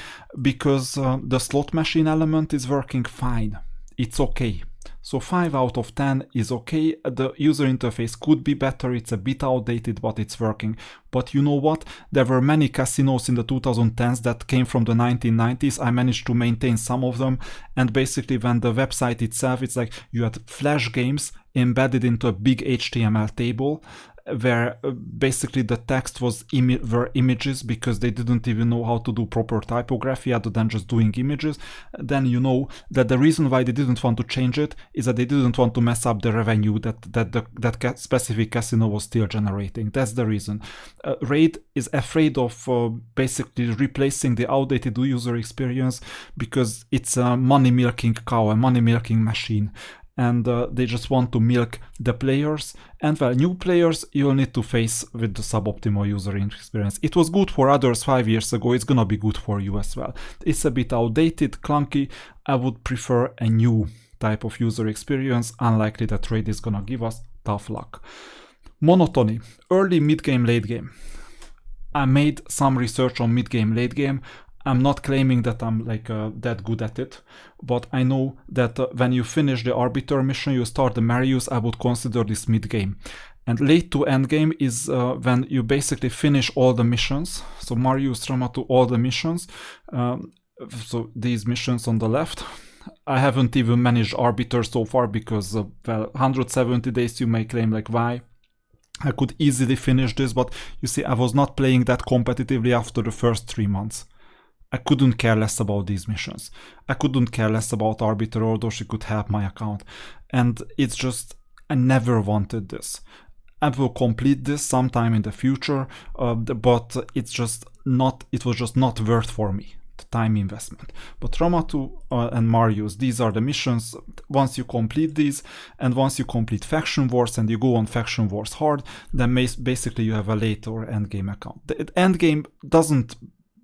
because the slot machine element is working fine. It's okay. So 5 out of 10 is okay. The user interface could be better. It's a bit outdated, but it's working. But you know what? There were many casinos in the 2010s that came from the 1990s. I managed to maintain some of them. And basically when the website itself, it's like you had Flash games embedded into a big HTML table, where basically the text were images because they didn't even know how to do proper typography other than just doing images. Then you know that the reason why they didn't want to change it is that they didn't want to mess up the revenue that specific casino was still generating. That's the reason. Raid is afraid of basically replacing the outdated user experience because it's a money milking cow, a money milking machine. And they just want to milk the players. And well, new players you'll need to face with the suboptimal user experience. It was good for others 5 years ago, it's gonna be good for you as well. It's a bit outdated, clunky. I would prefer a new type of user experience. Unlikely that Raid is gonna give us tough luck. Monotony, early, mid-game, late game. I made some research on mid-game, late game. I'm not claiming that I'm like that good at it, but I know that when you finish the Arbiter mission, you start the Marius, I would consider this mid-game. And late to end game is when you basically finish all the missions. So Marius, Rama to all the missions. So these missions on the left. I haven't even managed Arbiter so far because, well, 170 days you may claim like why. I could easily finish this, but you see, I was not playing that competitively after the first 3 months. I couldn't care less about these missions. I couldn't care less about Arbiter, although she could help my account. And it's just, I never wanted this. I will complete this sometime in the future, but it was just not worth for me, the time investment. But Ramatu and Marius, these are the missions. Once you complete these, and once you complete Faction Wars and you go on Faction Wars hard, then basically you have a late or endgame account. The endgame doesn't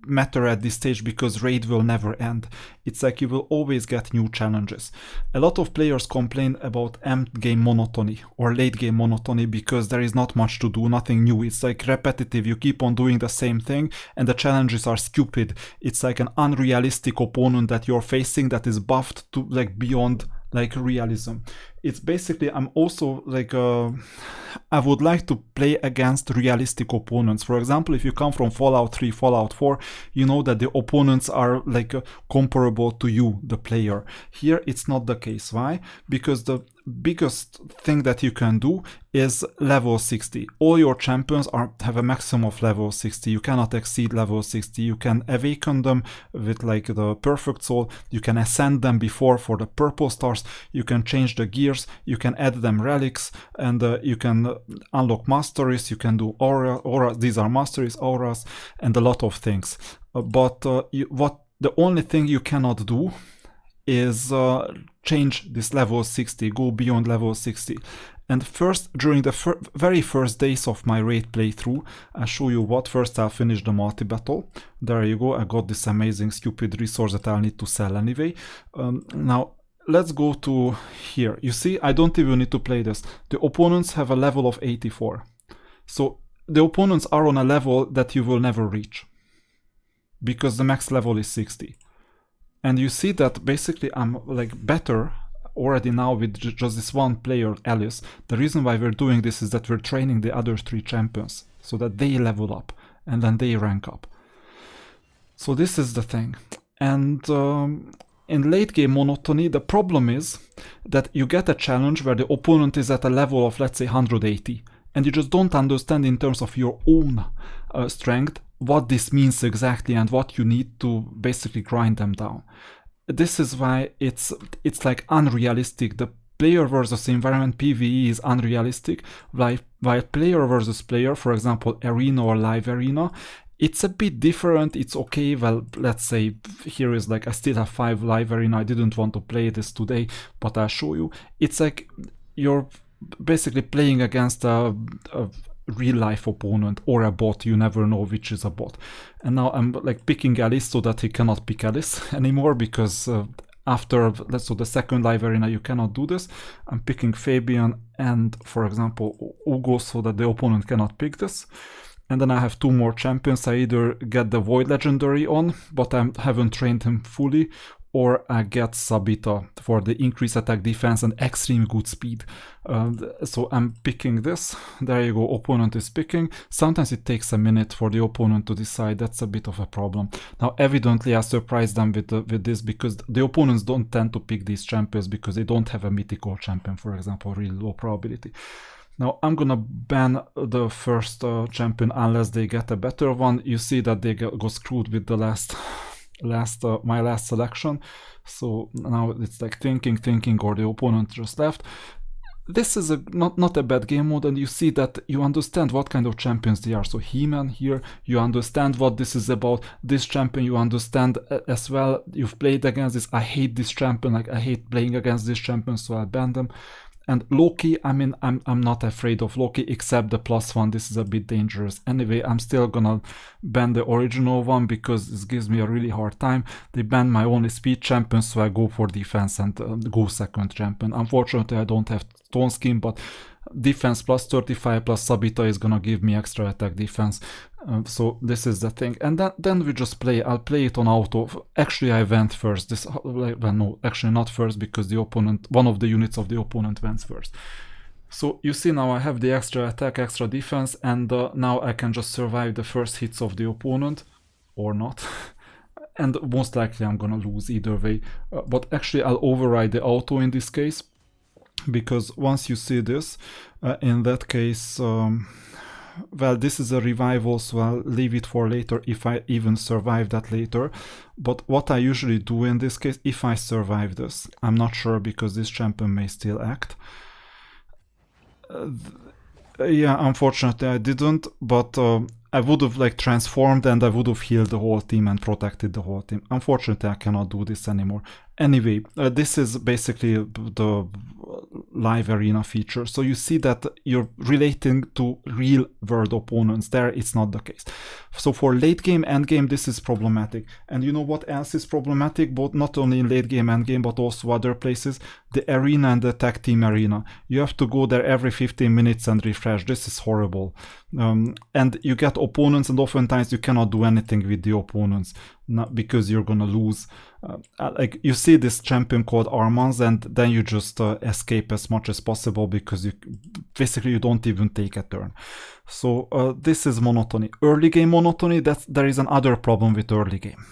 matter at this stage because Raid will never end. It's like you will always get new challenges. A lot of players complain about end game monotony or late game monotony because there is not much to do, nothing new. It's like repetitive, you keep on doing the same thing and the challenges are stupid. It's like an unrealistic opponent that you're facing that is buffed to like beyond like realism. It's basically, I'm also like I would like to play against realistic opponents. For example, if you come from Fallout 3, Fallout 4, you know that the opponents are like comparable to you, the player. Here it's not the case. Why? Because the biggest thing that you can do is level 60. All your champions have a maximum of level 60. You cannot exceed level 60. You can awaken them with like the perfect soul. You can ascend them before for the purple stars. You can change the gears. You can add them relics, and you can unlock masteries. You can do auras. These are masteries, auras, and a lot of things. But the only thing you cannot do is change this level 60, go beyond level 60. And first, during the very first days of my raid playthrough, I'll show you what. First I'll finish the multi-battle. There you go, I got this amazing stupid resource that I'll need to sell anyway. Now, let's go to here. You see, I don't even need to play this. The opponents have a level of 84. So the opponents are on a level that you will never reach, because the max level is 60. And you see that basically I'm like better already now with just this one player, Alice. The reason why we're doing this is that we're training the other 3 champions so that they level up and then they rank up. So this is the thing. And in late game monotony, the problem is that you get a challenge where the opponent is at a level of, let's say, 180, and you just don't understand in terms of your own strength what this means exactly and what you need to basically grind them down. This is why it's like unrealistic. The player versus environment PvE is unrealistic, while player versus player, for example, arena or live arena, it's a bit different. It's okay. Well, let's say here is like I still have 5 live arena. I didn't want to play this today, but I'll show you. It's like you're basically playing against a real life opponent or a bot. You never know which is a bot. And now I'm like picking Alice so that he cannot pick Alice anymore, because after the second live arena you cannot do this. I'm picking Fabian and, for example, Ugo so that the opponent cannot pick this. And then I have 2 more champions. I either get the Void Legendary on, but I haven't trained him fully, or I get Sabita for the increased attack, defense, and extreme good speed. So I'm picking this. There you go, opponent is picking. Sometimes it takes a minute for the opponent to decide. That's a bit of a problem. Now, evidently, I surprised them with this, because the opponents don't tend to pick these champions because they don't have a mythical champion, for example, really low probability. Now, I'm gonna ban the first champion unless they get a better one. You see that they go screwed with the my last selection. So now it's like thinking, or the opponent just left. This is not a bad game mode, and you see that you understand what kind of champions they are. So He-Man here, you understand what this is about. This champion you understand as well. You've played against this. I hate this champion, like I hate playing against this champion, so I'll ban them. And Loki, I mean, I'm not afraid of Loki, except the +1. This is a bit dangerous. Anyway, I'm still gonna ban the original one because this gives me a really hard time. They banned my only speed champion, so I go for defense and go second champion. Unfortunately, I don't have Stone Skin, but defense +35 plus Sabita is gonna give me extra attack defense. So this is the thing. And then we just play. I'll play it on auto. Actually, I went first. Well, no, actually not first, because the opponent, one of the units of the opponent went first. So you see now I have the extra attack, extra defense, and now I can just survive the first hits of the opponent, or not. And most likely I'm gonna lose either way. But actually I'll override the auto in this case, because once you see this, in that case, well, this is a revival, so I'll leave it for later if I even survive that later. But what I usually do in this case, if I survive this, I'm not sure because this champion may still act. Yeah, unfortunately I didn't, but I would have like transformed and I would have healed the whole team and protected the whole team. Unfortunately, I cannot do this anymore. Anyway, this is basically the live arena feature. So you see that you're relating to real world opponents. There, it's not the case. So for late game, end game, this is problematic. And you know what else is problematic? Both not only in late game, end game, but also other places. The arena and the tag team arena. You have to go there every 15 minutes and refresh. This is horrible. And you get opponents, and oftentimes you cannot do anything with the opponents, not because you're gonna lose. Like you see this champion called Armans, and then you just escape as much as possible because you basically you don't even take a turn. So this is monotony. Early game monotony, there is another problem with early game.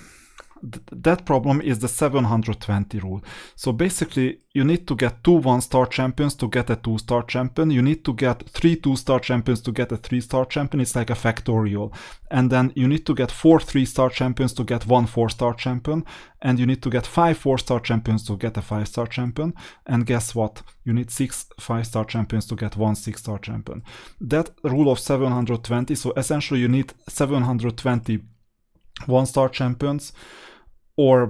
That problem is the 720 rule. So basically, you need to get 2 1-star champions to get a 2-star champion. You need to get 3 2-star champions to get a 3-star champion. It's like a factorial. And then you need to get 4 3-star champions to get 1 4-star champion. And you need to get 5 4-star champions to get a 5-star champion. And guess what? You need 6 5-star champions to get 1 6-star champion. That rule of 720, so essentially you need 720 1-star champions or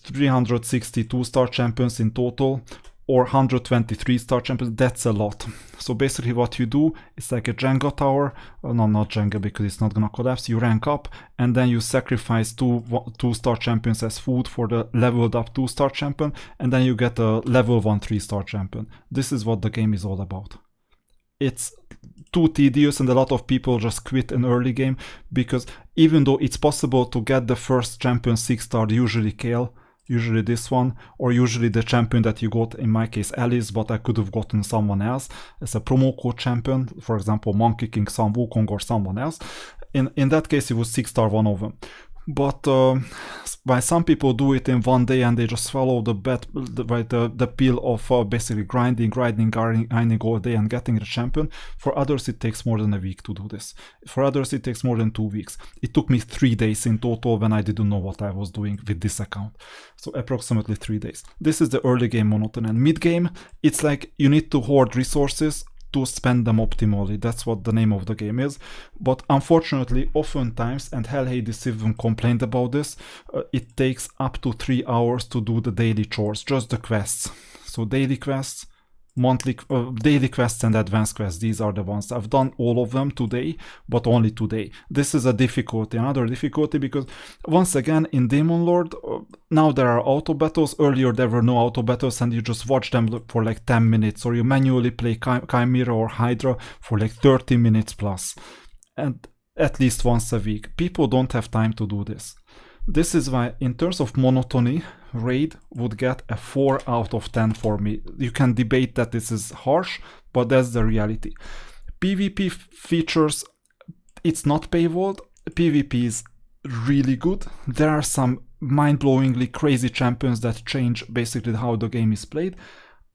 362-star champions in total, or 123-star champions. That's a lot. So basically what you do is like a Jenga tower. No, not Jenga, because it's not gonna collapse. You rank up and then you sacrifice 2 2-star champions as food for the leveled up 2-star champion, and then you get a level 1 3-star champion. This is what the game is all about. It's too tedious and a lot of people just quit an early game, because even though it's possible to get the first champion 6-star, usually Kale, usually this one, or usually the champion that you got, in my case Alice, but I could have gotten someone else as a promo code champion, for example Monkey King, Sun Wukong, or someone else. In that case it was 6-star one of them. But why some people do it in one day and they just follow the pill of basically grinding all day and getting the champion. For others it takes more than a week to do this. For others it takes more than 2 weeks. It took me 3 days in total when I didn't know what I was doing with this account. So approximately 3 days. This is the early game monotony. And mid game, it's like you need to hoard resources to spend them optimally. That's what the name of the game is. But unfortunately, oftentimes, and Hell Hades even complained about this, it takes up to 3 hours to do the daily chores, just the quests. So daily quests, daily quests and advanced quests, these are the ones. I've done all of them today, but only today. This is a difficulty, another difficulty, because once again in Demon Lord, now there are auto battles. Earlier there were no auto battles and you just watch them for like 10 minutes, or you manually play Chimera or Hydra for like 30 minutes plus, and at least once a week. People don't have time to do this. This is why, in terms of monotony, Raid would get a 4 out of 10 for me. You can debate that this is harsh, but that's the reality. PvP features, it's not paywalled. PvP is really good. There are some mind-blowingly crazy champions that change basically how the game is played.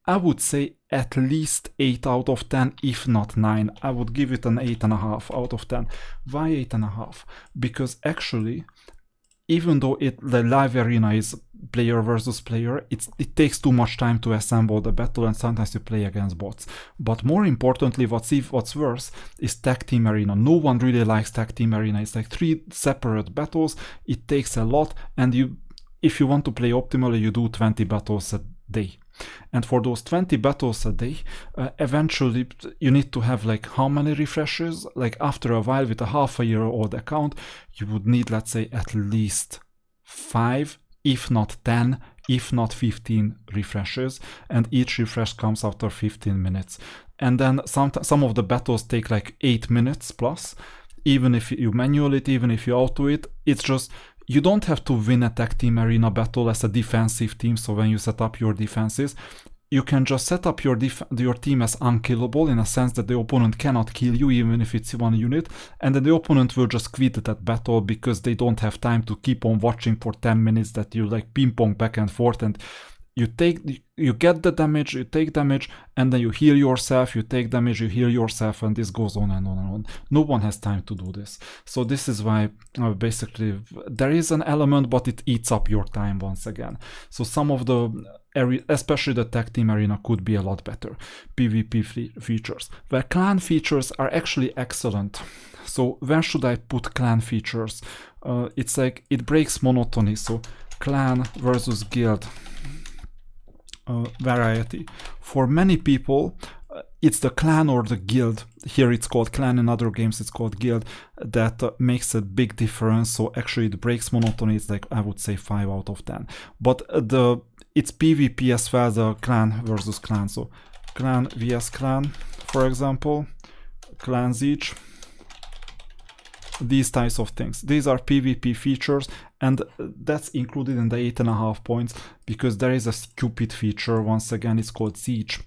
I would say at least 8 out of 10, if not 9. I would give it an 8.5 out of 10. Why 8.5? Because actually, even though the live arena is player versus player, it takes too much time to assemble the battle, and sometimes you play against bots. But more importantly, what's worse is tag team arena. No one really likes tag team arena. It's like 3 separate battles. It takes a lot, and if you want to play optimally, you do 20 battles a day. And for those 20 battles a day, eventually you need to have like how many refreshes? Like after a while, with a half-a-year-old account, you would need, let's say, at least 5, if not 10, if not 15 refreshes, and each refresh comes after 15 minutes. And then some of the battles take like 8 minutes plus. Even if you manual it, even if you auto it, it's just, you don't have to win a tag team arena battle as a defensive team. So when you set up your defenses, you can just set up your team as unkillable, in a sense that the opponent cannot kill you even if it's one unit, and then the opponent will just quit that battle because they don't have time to keep on watching for 10 minutes that you like ping pong back and forth, and you get the damage, you take damage, and then you heal yourself, you take damage, you heal yourself, and this goes on and on and on. No one has time to do this. So this is why basically there is an element, but it eats up your time once again. So some of the especially the tag team arena could be a lot better. PvP features, where clan features are actually excellent. So where should I put clan features? It's like it breaks monotony. So clan versus guild. Variety. For many people, it's the clan or the guild. Here it's called clan, in other games it's called guild, that makes a big difference. So actually it breaks monotony. It's like, I would say 5 out of 10. But it's PvP as well, the clan versus clan. So clan vs clan, for example, clans each. These types of things. These are PvP features, and that's included in the 8.5 points because there is a stupid feature. Once again, it's called siege.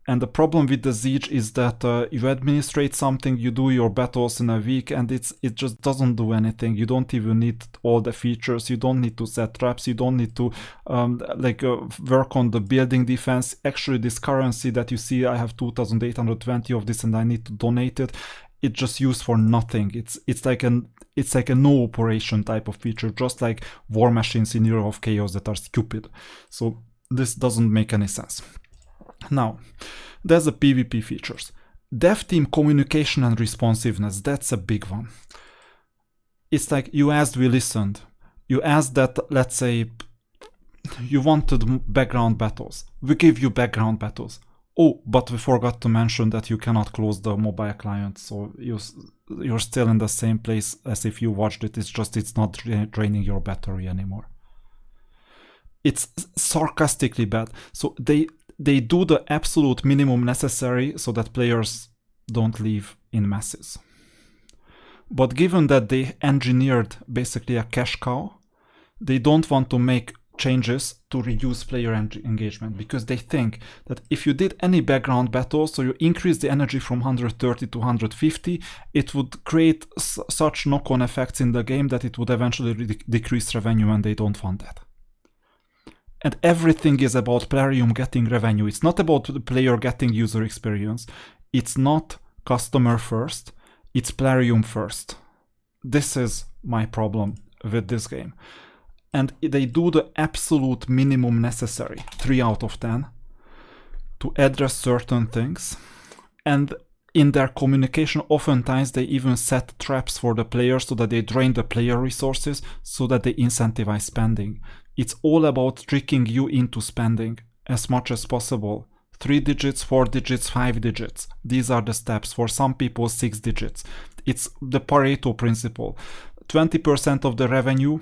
And the problem with the Siege is that you administrate something, you do your battles in a week, and it just doesn't do anything. You don't even need all the features. You don't need to set traps. You don't need to work on the building defense. Actually, this currency that you see, I have 2,820 of this, and I need to donate it. It's just used for nothing. It's like a no operation type of feature, just like war machines in Hero of Chaos that are stupid. So this doesn't make any sense. Now, there's the PvP features. Dev team communication and responsiveness, that's a big one. It's like you asked, we listened. You asked that, let's say, you wanted background battles. We give you background battles. Oh, but we forgot to mention that you cannot close the mobile client, so you're still in the same place as if you watched it. It's just it's not draining your battery anymore. It's sarcastically bad. So they do the absolute minimum necessary so that players don't leave in masses. But given that they engineered basically a cash cow, they don't want to make changes to reduce player engagement, because they think that if you did any background battle, so you increase the energy from 130 to 150, it would create such knock-on effects in the game that it would eventually decrease revenue, and they don't want that. And everything is about Plarium getting revenue. It's not about the player getting user experience. It's not customer first. It's Plarium first. This is my problem with this game. And they do the absolute minimum necessary, 3 out of 10, to address certain things. And in their communication, oftentimes they even set traps for the players so that they drain the player resources so that they incentivize spending. It's all about tricking you into spending as much as possible. 3 digits, 4 digits, 5 digits. These are the steps. For some people, 6 digits. It's the Pareto principle. 20% of the revenue,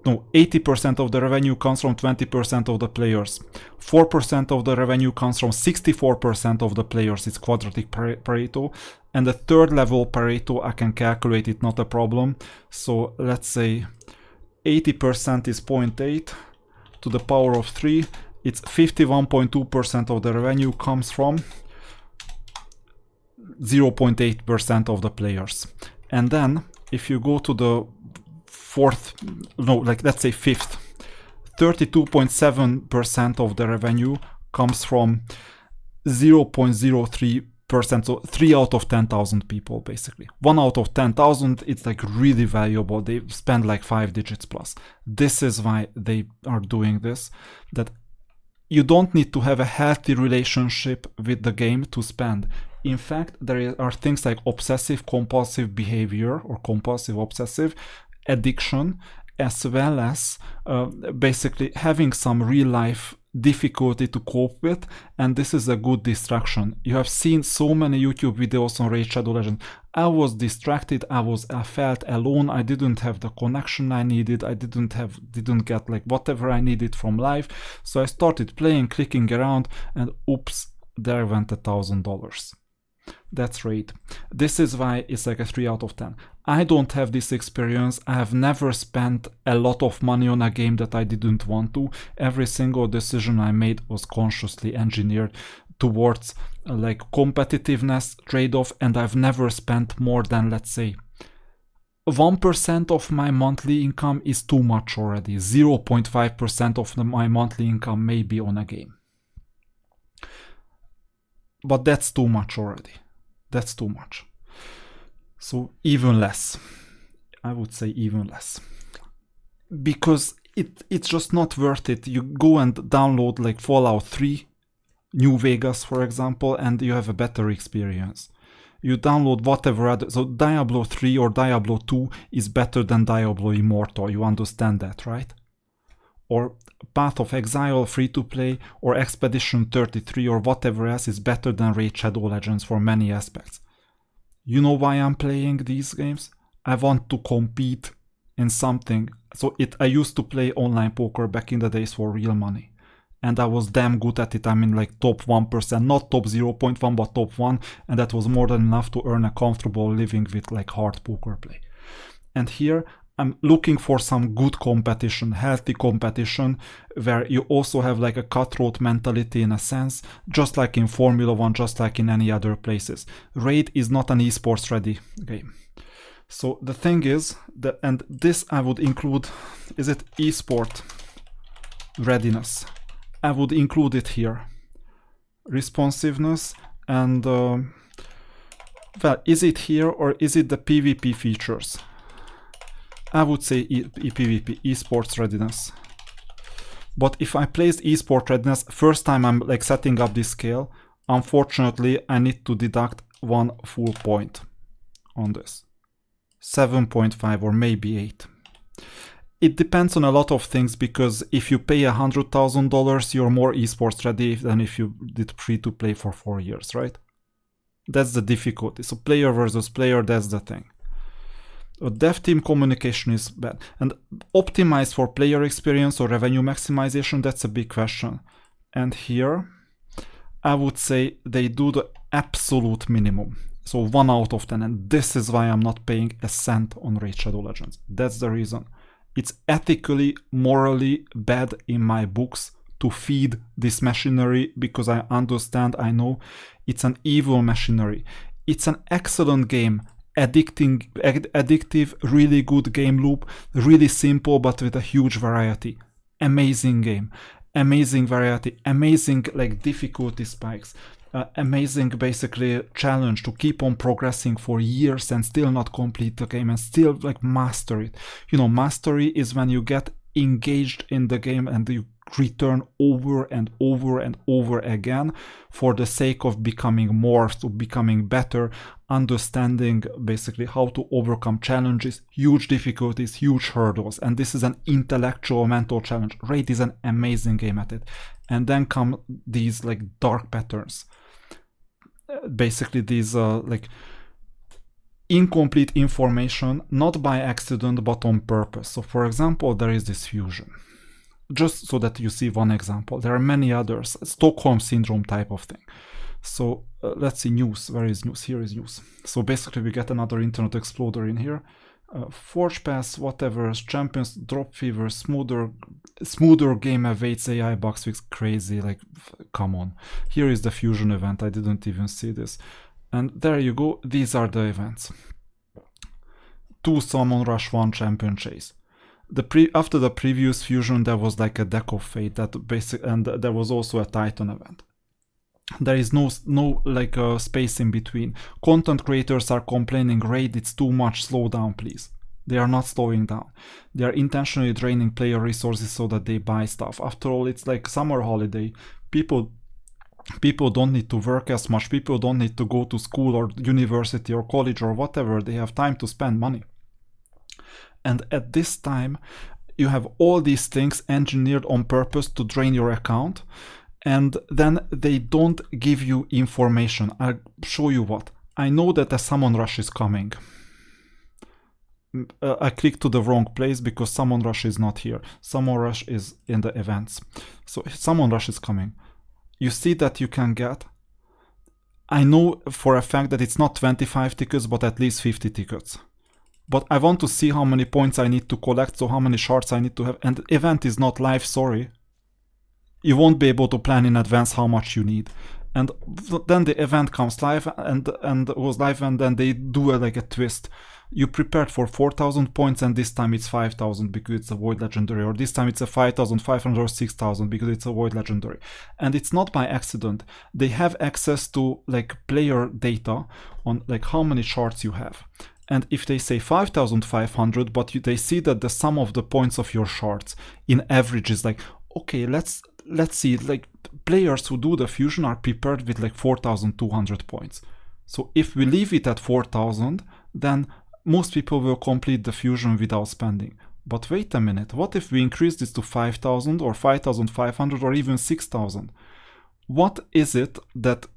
no, 80% of the revenue comes from 20% of the players. 4% of the revenue comes from 64% of the players. It's quadratic Pareto. And the third level Pareto, I can calculate it, not a problem. So let's say 80% is 0.8 to the power of 3. It's 51.2% of the revenue comes from 0.8% of the players. And then if you go to the fourth, no, like let's say fifth, 32.7% of the revenue comes from 0.03%, so 3 out of 10,000 people basically. 1 out of 10,000, it's like really valuable. They spend like 5 digits plus. This is why they are doing this, that you don't need to have a healthy relationship with the game to spend. In fact, there are things like obsessive compulsive behavior or compulsive obsessive addiction, as well as basically having some real life difficulty to cope with, and this is a good distraction. You have seen so many YouTube videos on Raid Shadow Legends. I was distracted, I felt alone, I didn't have the connection I needed, I didn't get like whatever I needed from life, so I started playing, clicking around, and oops, there went $1,000. That's Raid. This is why it's like a 3 out of 10. I don't have this experience. I have never spent a lot of money on a game that I didn't want to. Every single decision I made was consciously engineered towards like competitiveness trade-off, and I've never spent more than, let's say, 1% of my monthly income is too much already. 0.5% of my monthly income may be on a game. But that's too much already. That's too much. So even less. I would say even less. Because it's just not worth it. You go and download like Fallout 3, New Vegas, for example, and you have a better experience. You download whatever other... So Diablo 3 or Diablo 2 is better than Diablo Immortal. You understand that, right? Or Path of Exile free-to-play, or Expedition 33, or whatever else is better than Raid Shadow Legends for many aspects. You know why I'm playing these games? I want to compete in something. So I used to play online poker back in the days for real money. And I was damn good at it. I mean, like top 1%, not top 0.1, but top 1. And that was more than enough to earn a comfortable living with like hard poker play. And here, I'm looking for some good competition, healthy competition, where you also have like a cutthroat mentality in a sense, just like in Formula 1, just like in any other places. Raid is not an esports ready game. So the thing is that, and this I would include, is it esport readiness? I would include it here. Responsiveness and, well, is it here or is it the PvP features? I would say PvP, esports readiness. But if I placed esport readiness, first time I'm like setting up this scale, unfortunately I need to deduct 1 full point on this. 7.5 or maybe 8. It depends on a lot of things, because if you pay $100,000, you're more esports ready than if you did free-to-play for 4 years, right? That's the difficulty. So player versus player, that's the thing. Dev team communication is bad. And optimize for player experience or revenue maximization, that's a big question. And here, I would say they do the absolute minimum. So 1 out of 10. And this is why I'm not paying a cent on Raid Shadow Legends. That's the reason. It's ethically, morally bad in my books to feed this machinery, because I understand, I know it's an evil machinery. It's an excellent game, addictive, really good game loop, really simple but with a huge variety. Amazing game, amazing variety, amazing like difficulty spikes, amazing basically challenge to keep on progressing for years and still not complete the game and still like master it. You know, mastery is when you get engaged in the game and you return over and over and over again for the sake of becoming more, so becoming better, understanding basically how to overcome challenges, huge difficulties, huge hurdles. And this is an intellectual, mental challenge. Raid is an amazing game at it. And then come these like dark patterns. Basically these like incomplete information, not by accident but on purpose. So for example, there is this fusion. Just so that you see one example. There are many others. Stockholm Syndrome type of thing. So let's see news. Where is news? Here is news. So basically we get another Internet Explorer in here. Forge Pass, whatever, Champions, Drop Fever, smoother game awaits, AI bugs fix, crazy, like, come on. Here is the Fusion event, I didn't even see this. And there you go, these are the events. 2 Summon Rush, 1 Champion Chase. After the previous Fusion, there was like a Deck of Fate, that and there was also a Titan event. There is no like space in between. Content creators are complaining, Raid, it's too much, slow down please. They are not slowing down. They are intentionally draining player resources so that they buy stuff. After all, it's like summer holiday. People don't need to work as much. People don't need to go to school or university or college or whatever. They have time to spend money. And at this time, you have all these things engineered on purpose to drain your account. And then they don't give you information. I'll show you what. I know that a Summon Rush is coming. I clicked to the wrong place because Summon Rush is not here. Summon Rush is in the events. So Summon Rush is coming. You see that you can get, I know for a fact that it's not 25 tickets, but at least 50 tickets. But I want to see how many points I need to collect, so how many shards I need to have. And the event is not live, sorry. You won't be able to plan in advance how much you need. And then the event comes live and was live, and then they do like a twist. You prepared for 4,000 points and this time it's 5,000 because it's a Void Legendary, or this time it's a 5,500 or 6,000 because it's a Void Legendary. And it's not by accident. They have access to like player data on like how many shards you have. And if they say 5,500, but they see that the sum of the points of your shards in average is like, okay, let's see, like players who do the fusion are prepared with like 4,200 points. So if we leave it at 4,000, then most people will complete the fusion without spending. But wait a minute, what if we increase this to 5,000 or 5,500 or even 6,000? What is it that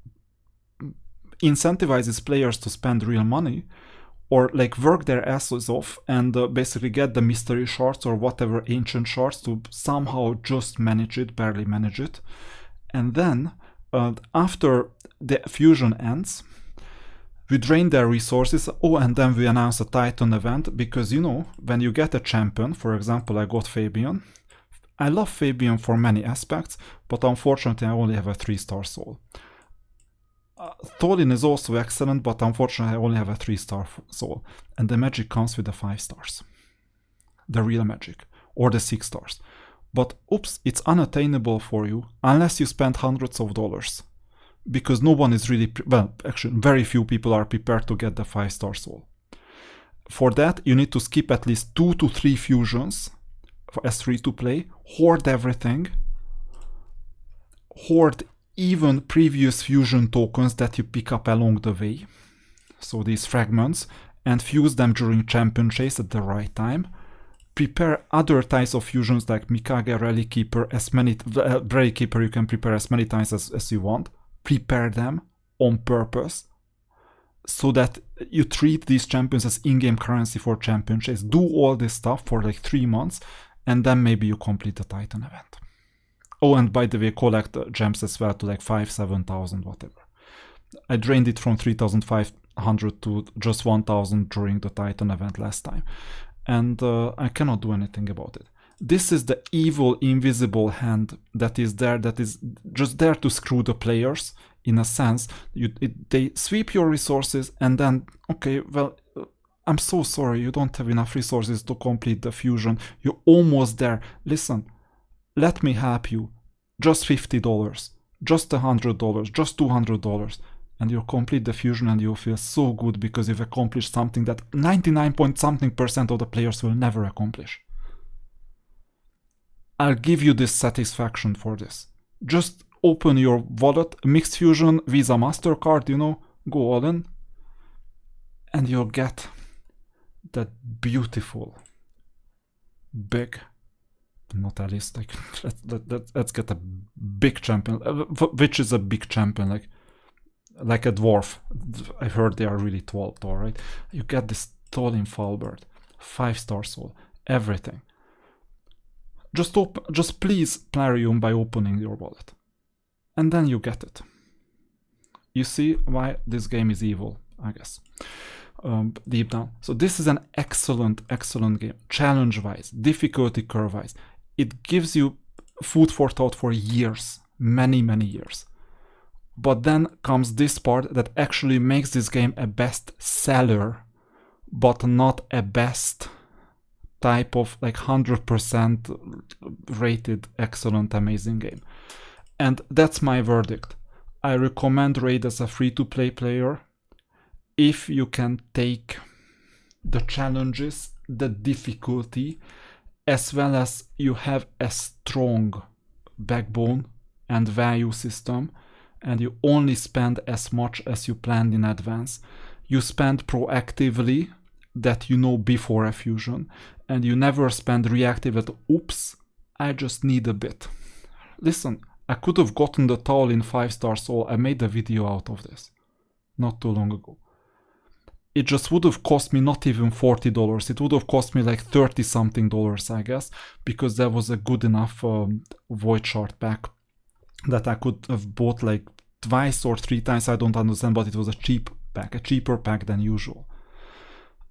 incentivizes players to spend real money or like work their asses off and basically get the mystery shards or whatever ancient shards to somehow just manage it, barely manage it. And then after the fusion ends, We drain their resources. Oh, and then we announce a Titan event, because you know, when you get a champion, for example, I got Fabian. I love Fabian for many aspects, but unfortunately I only have a 3-star soul. Tholin is also excellent, but unfortunately I only have a 3-star soul. And the magic comes with the 5 stars. The real magic. Or the 6 stars. But oops, it's unattainable for you unless you spend hundreds of dollars. Because no one is really, well, actually very few people are prepared to get the 5-star soul. For that, you need to skip at least 2 to 3 fusions as free to play, hoard everything, hoard even previous fusion tokens that you pick up along the way, so these fragments, and fuse them during champion chase at the right time. Prepare other types of fusions like Mikage, Rally Keeper, Rally Keeper you can prepare as many times as you want. Prepare them on purpose so that you treat these champions as in-game currency for champion chase. Do all this stuff for like 3 months, and then maybe you complete the Titan event. Oh, and by the way, collect gems as well to like 5,000-7,000, whatever. I drained it from 3,500 to just 1,000 during the Titan event last time. And I cannot do anything about it. This is the evil, invisible hand that is there, that is just there to screw the players, in a sense. They sweep your resources and then, okay, well, I'm so sorry, you don't have enough resources to complete the fusion. You're almost there. Listen, let me help you. Just $50, just $100, just $200. And you'll complete the fusion and you'll feel so good because you've accomplished something that 99% of the players will never accomplish. I'll give you this satisfaction for this. Just open your wallet, Mixed Fusion, Visa, MasterCard, you know, go all in, and you'll get that beautiful, big, not at least, like, let's get a big champion, which is a big champion, like a dwarf. I heard they are really tall, right? You get this Tholin Falbert, 5-star soul, everything. Just please Plarium by opening your wallet. And then you get it. You see why this game is evil, I guess. Deep down. So this is an excellent game. Challenge-wise, difficulty curve-wise. It gives you food for thought for years. Many years. But then comes this part that actually makes this game a best seller, but not a best type of like 100% rated excellent amazing game. And that's my verdict. I recommend Raid as a free-to-play player if you can take the challenges, the difficulty, as well as you have a strong backbone and value system, and you only spend as much as you planned in advance. You spend proactively, that you know before a fusion, and you never spend reactive at oops, I just need a bit. Listen, I could have gotten the Tholin 5-star soul. I made a video out of this not too long ago. It just would have cost me not even $40. It would have cost me like $30-something, I guess, because there was a good enough void shard pack that I could have bought like twice or 3 times. I don't understand, but it was a cheap pack, a cheaper pack than usual.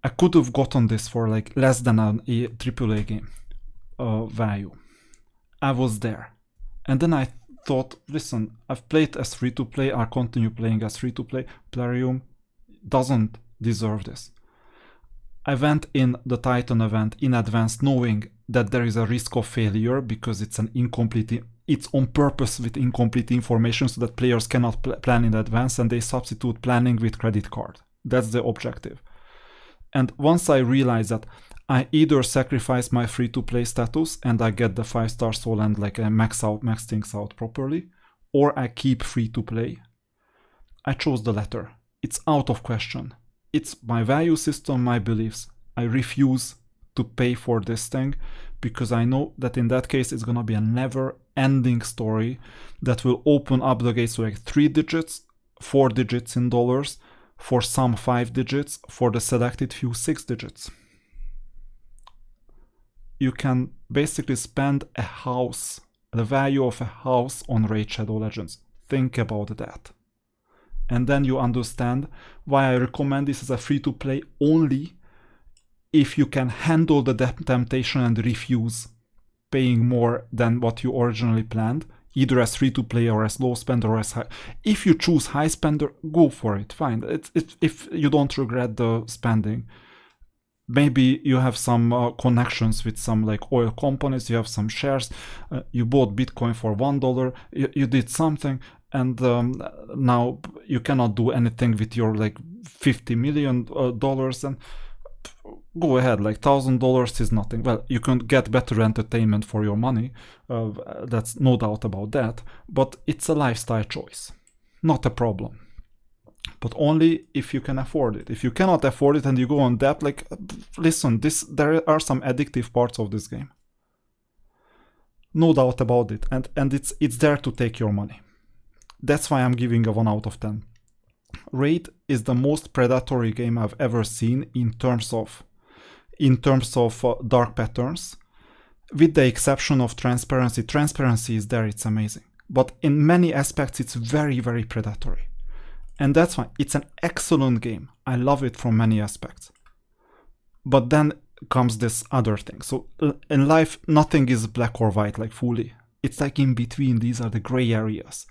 I could have gotten this for like less than an AAA game value. I was there. And then I thought, listen, I've played as free-to-play, I'll continue playing as free-to-play. Plarium doesn't deserve this. I went in the Titan event in advance knowing that there is a risk of failure because it's an incomplete, it's on purpose with incomplete information so that players cannot plan in advance, and they substitute planning with credit card. That's the objective. And once I realized that I either sacrifice my free-to-play status and I get the 5-star soul and like I max things out properly, or I keep free-to-play, I chose the latter. It's out of question. It's my value system, my beliefs. I refuse to pay for this thing because I know that in that case it's gonna be a never-ending story that will open up the gates to like 3 digits, 4 digits in dollars, for some 5 digits, for the selected few 6 digits. You can basically spend a house, the value of a house on Raid Shadow Legends. Think about that. And then you understand why I recommend this as a free-to-play only if you can handle the temptation and refuse paying more than what you originally planned, either as free-to-play or as low spender or as high. If you choose high spender, go for it, fine. If you don't regret the spending. Maybe you have some connections with some like oil companies, you have some shares, you bought Bitcoin for $1, you did something, and now you cannot do anything with your like $50 million, and go ahead, like $1,000 is nothing. Well, you can get better entertainment for your money, that's no doubt about that, but it's a lifestyle choice, not a problem. But only if you can afford it. If you cannot afford it and you go on debt, like, listen, there are some addictive parts of this game. No doubt about it. And it's there to take your money. That's why I'm giving a 1 out of 10. Raid is the most predatory game I've ever seen in terms of dark patterns. With the exception of transparency. Transparency is there, it's amazing. But in many aspects, it's very, very predatory. And that's why it's an excellent game. I love it from many aspects. But then comes this other thing. So in life, nothing is black or white, like fully. It's like in between. These are the gray areas.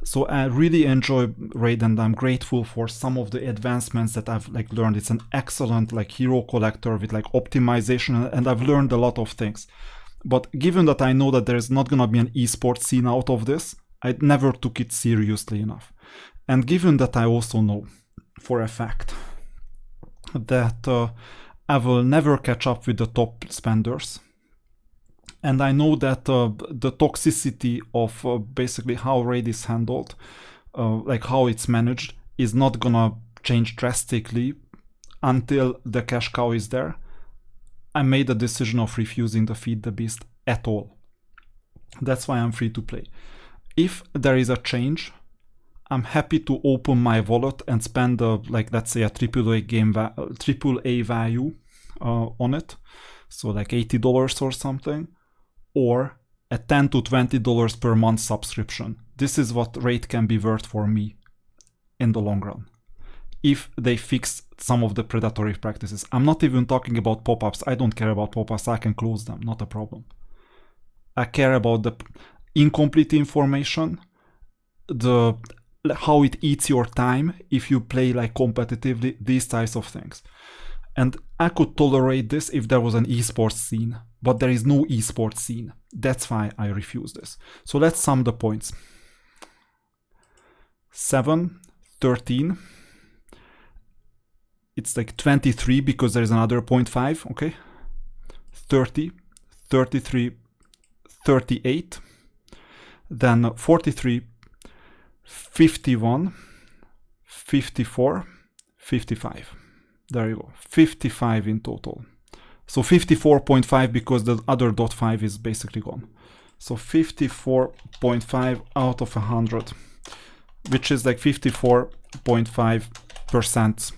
So I really enjoy Raid, and I'm grateful for some of the advancements that I've like learned. It's an excellent like hero collector with like optimization, and I've learned a lot of things. But given that I know that there is not gonna be an esports scene out of this, I never took it seriously enough. And given that I also know for a fact that I will never catch up with the top spenders, and I know that the toxicity of basically how Raid is handled, like how it's managed, is not gonna change drastically until the cash cow is there, I made a decision of refusing to feed the beast at all. That's why I'm free to play. If there is a change, I'm happy to open my wallet and spend like, let's say, a AAA value on it, so like $80 or something, or a $10 to $20 per month subscription. This is what Raid can be worth for me in the long run, if they fix some of the predatory practices. I'm not even talking about pop-ups. I don't care about pop-ups. I can close them, not a problem. I care about the incomplete information, how it eats your time if you play like competitively, these types of things. And I could tolerate this if there was an esports scene, but there is no esports scene. That's why I refuse this. So let's sum the points. 7, 13. It's like 23 because there is another 0.5, okay? 30, 33, 38. Then 43, 51, 54, 55. There you go, 55 in total. So 54.5 because the other .5 is basically gone. So 54.5 out of 100, which is like 54.5%.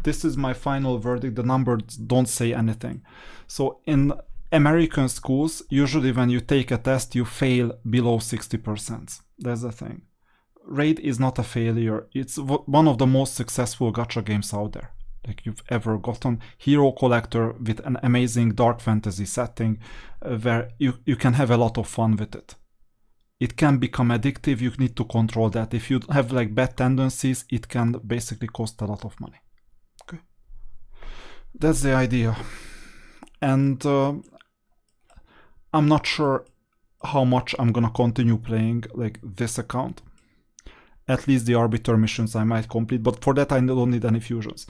This is my final verdict. The numbers don't say anything. So in American schools, usually when you take a test, you fail below 60%. That's the thing. Raid is not a failure. It's one of the most successful gacha games out there, like you've ever gotten. Hero collector with an amazing dark fantasy setting where you can have a lot of fun with it. It can become addictive. You need to control that. If you have like bad tendencies, it can basically cost a lot of money. Okay, that's the idea. And I'm not sure how much I'm gonna continue playing like this account. At least the arbiter missions I might complete, but for that I don't need any fusions.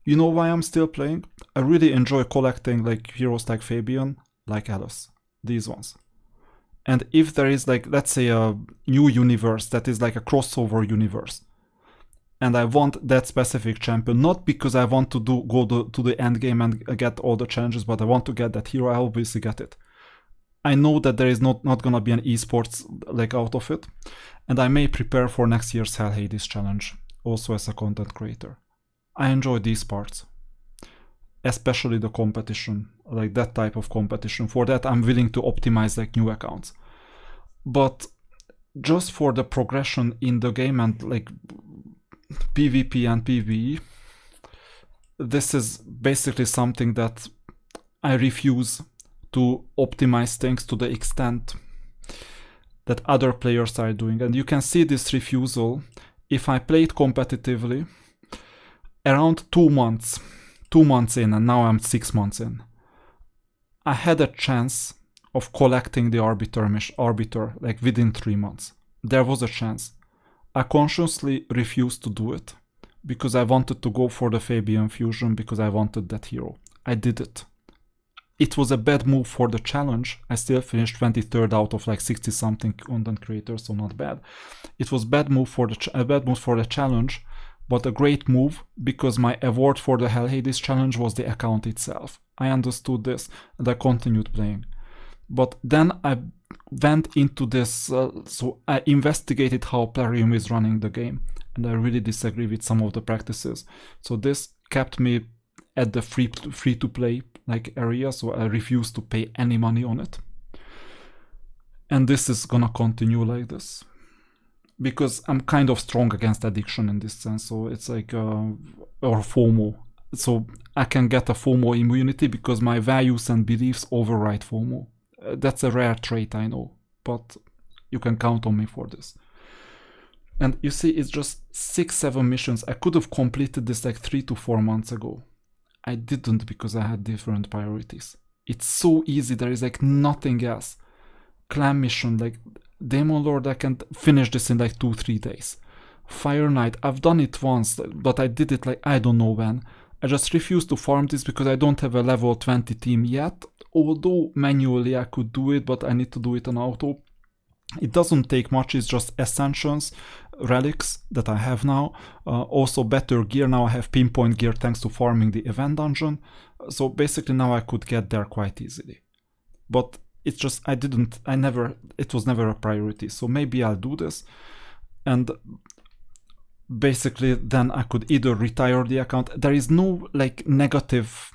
You know why I'm still playing? I really enjoy collecting like heroes like Fabian, like Alice, these ones. And if there is like, let's say, a new universe that is like a crossover universe, and I want that specific champion, not because I want to go to the end game and get all the challenges, but I want to get that hero, I obviously get it. I know that there is not gonna be an esports like out of it, and I may prepare for next year's Hell Hades challenge, also as a content creator. I enjoy these parts, especially the competition, like that type of competition. For that, I'm willing to optimize like new accounts. But just for the progression in the game and like PvP and PvE, this is basically something that I refuse to optimize things to the extent that other players are doing. And you can see this refusal if I played competitively around 2 months in, and now I'm 6 months in. I had a chance of collecting the arbiter like within 3 months. There was a chance. I consciously refused to do it because I wanted to go for the Fabian fusion because I wanted that hero. I did it. It was a bad move for the challenge. I still finished 23rd out of like 60 something content creators, so not bad. It was a bad move for the challenge, but a great move because my award for the Hell Hades challenge was the account itself. I understood this and I continued playing. But then I went into this, so I investigated how Plarium is running the game, and I really disagree with some of the practices. So this kept me at the free to play like area, so I refuse to pay any money on it. And this is gonna continue like this because I'm kind of strong against addiction in this sense. So it's like or FOMO. So I can get a FOMO immunity because my values and beliefs override FOMO. That's a rare trait, I know, but you can count on me for this. And you see, it's just 6-7 missions. I could have completed this like 3 to 4 months ago. I didn't because I had different priorities. It's so easy, there is like nothing else. Clan mission, like Demon Lord, I can finish this in like 2-3 days. Fire Knight, I've done it once, but I did it like I don't know when. I just refuse to farm this because I don't have a level 20 team yet. Although manually I could do it, but I need to do it on auto. It doesn't take much, it's just Ascensions, relics that I have now. Also better gear, now I have pinpoint gear thanks to farming the event dungeon. So basically now I could get there quite easily. But it's just, it was never a priority. So maybe I'll do this. And basically then I could either retire the account. There is no like negative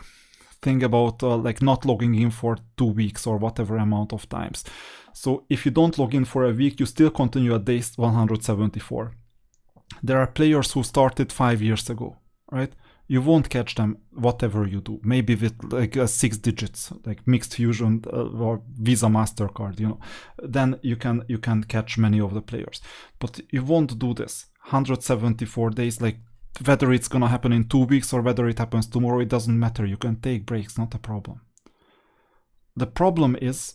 thing about like not logging in for 2 weeks or whatever amount of times. So if you don't log in for a week, you still continue at day 174. There are players who started 5 years ago, right? You won't catch them whatever you do. Maybe with like 6 digits, like mixed fusion or Visa MasterCard, you know. Then you can catch many of the players. But you won't do this. 174 days, like whether it's gonna happen in 2 weeks or whether it happens tomorrow, it doesn't matter. You can take breaks, not a problem. The problem is,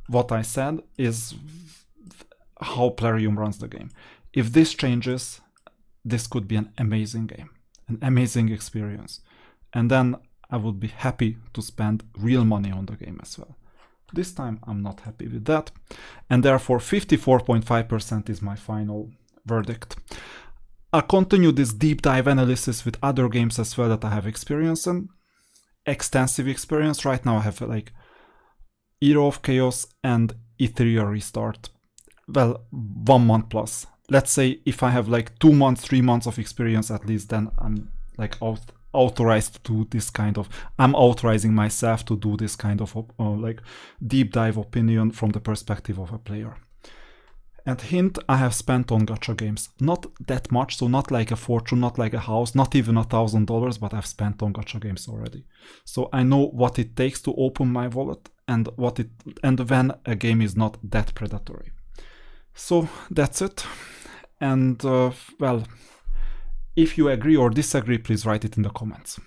what I said, is how Plarium runs the game. If this changes, this could be an amazing game, an amazing experience. And then I would be happy to spend real money on the game as well. This time I'm not happy with that. And therefore 54.5% is my final verdict. I'll continue this deep dive analysis with other games as well that I have experience in. Extensive experience. Right now I have like Era of Chaos and Ethereal Restart. Well, 1 month plus. Let's say if I have like 2 months, 3 months of experience at least, then I'm like authorized to do this kind of, I'm authorizing myself to do this kind of like deep dive opinion from the perspective of a player. And hint, I have spent on gacha games. Not that much, so not like a fortune, not like a house, not even $1,000, but I've spent on gacha games already. So I know what it takes to open my wallet and when a game is not that predatory. So that's it. And well, if you agree or disagree, please write it in the comments.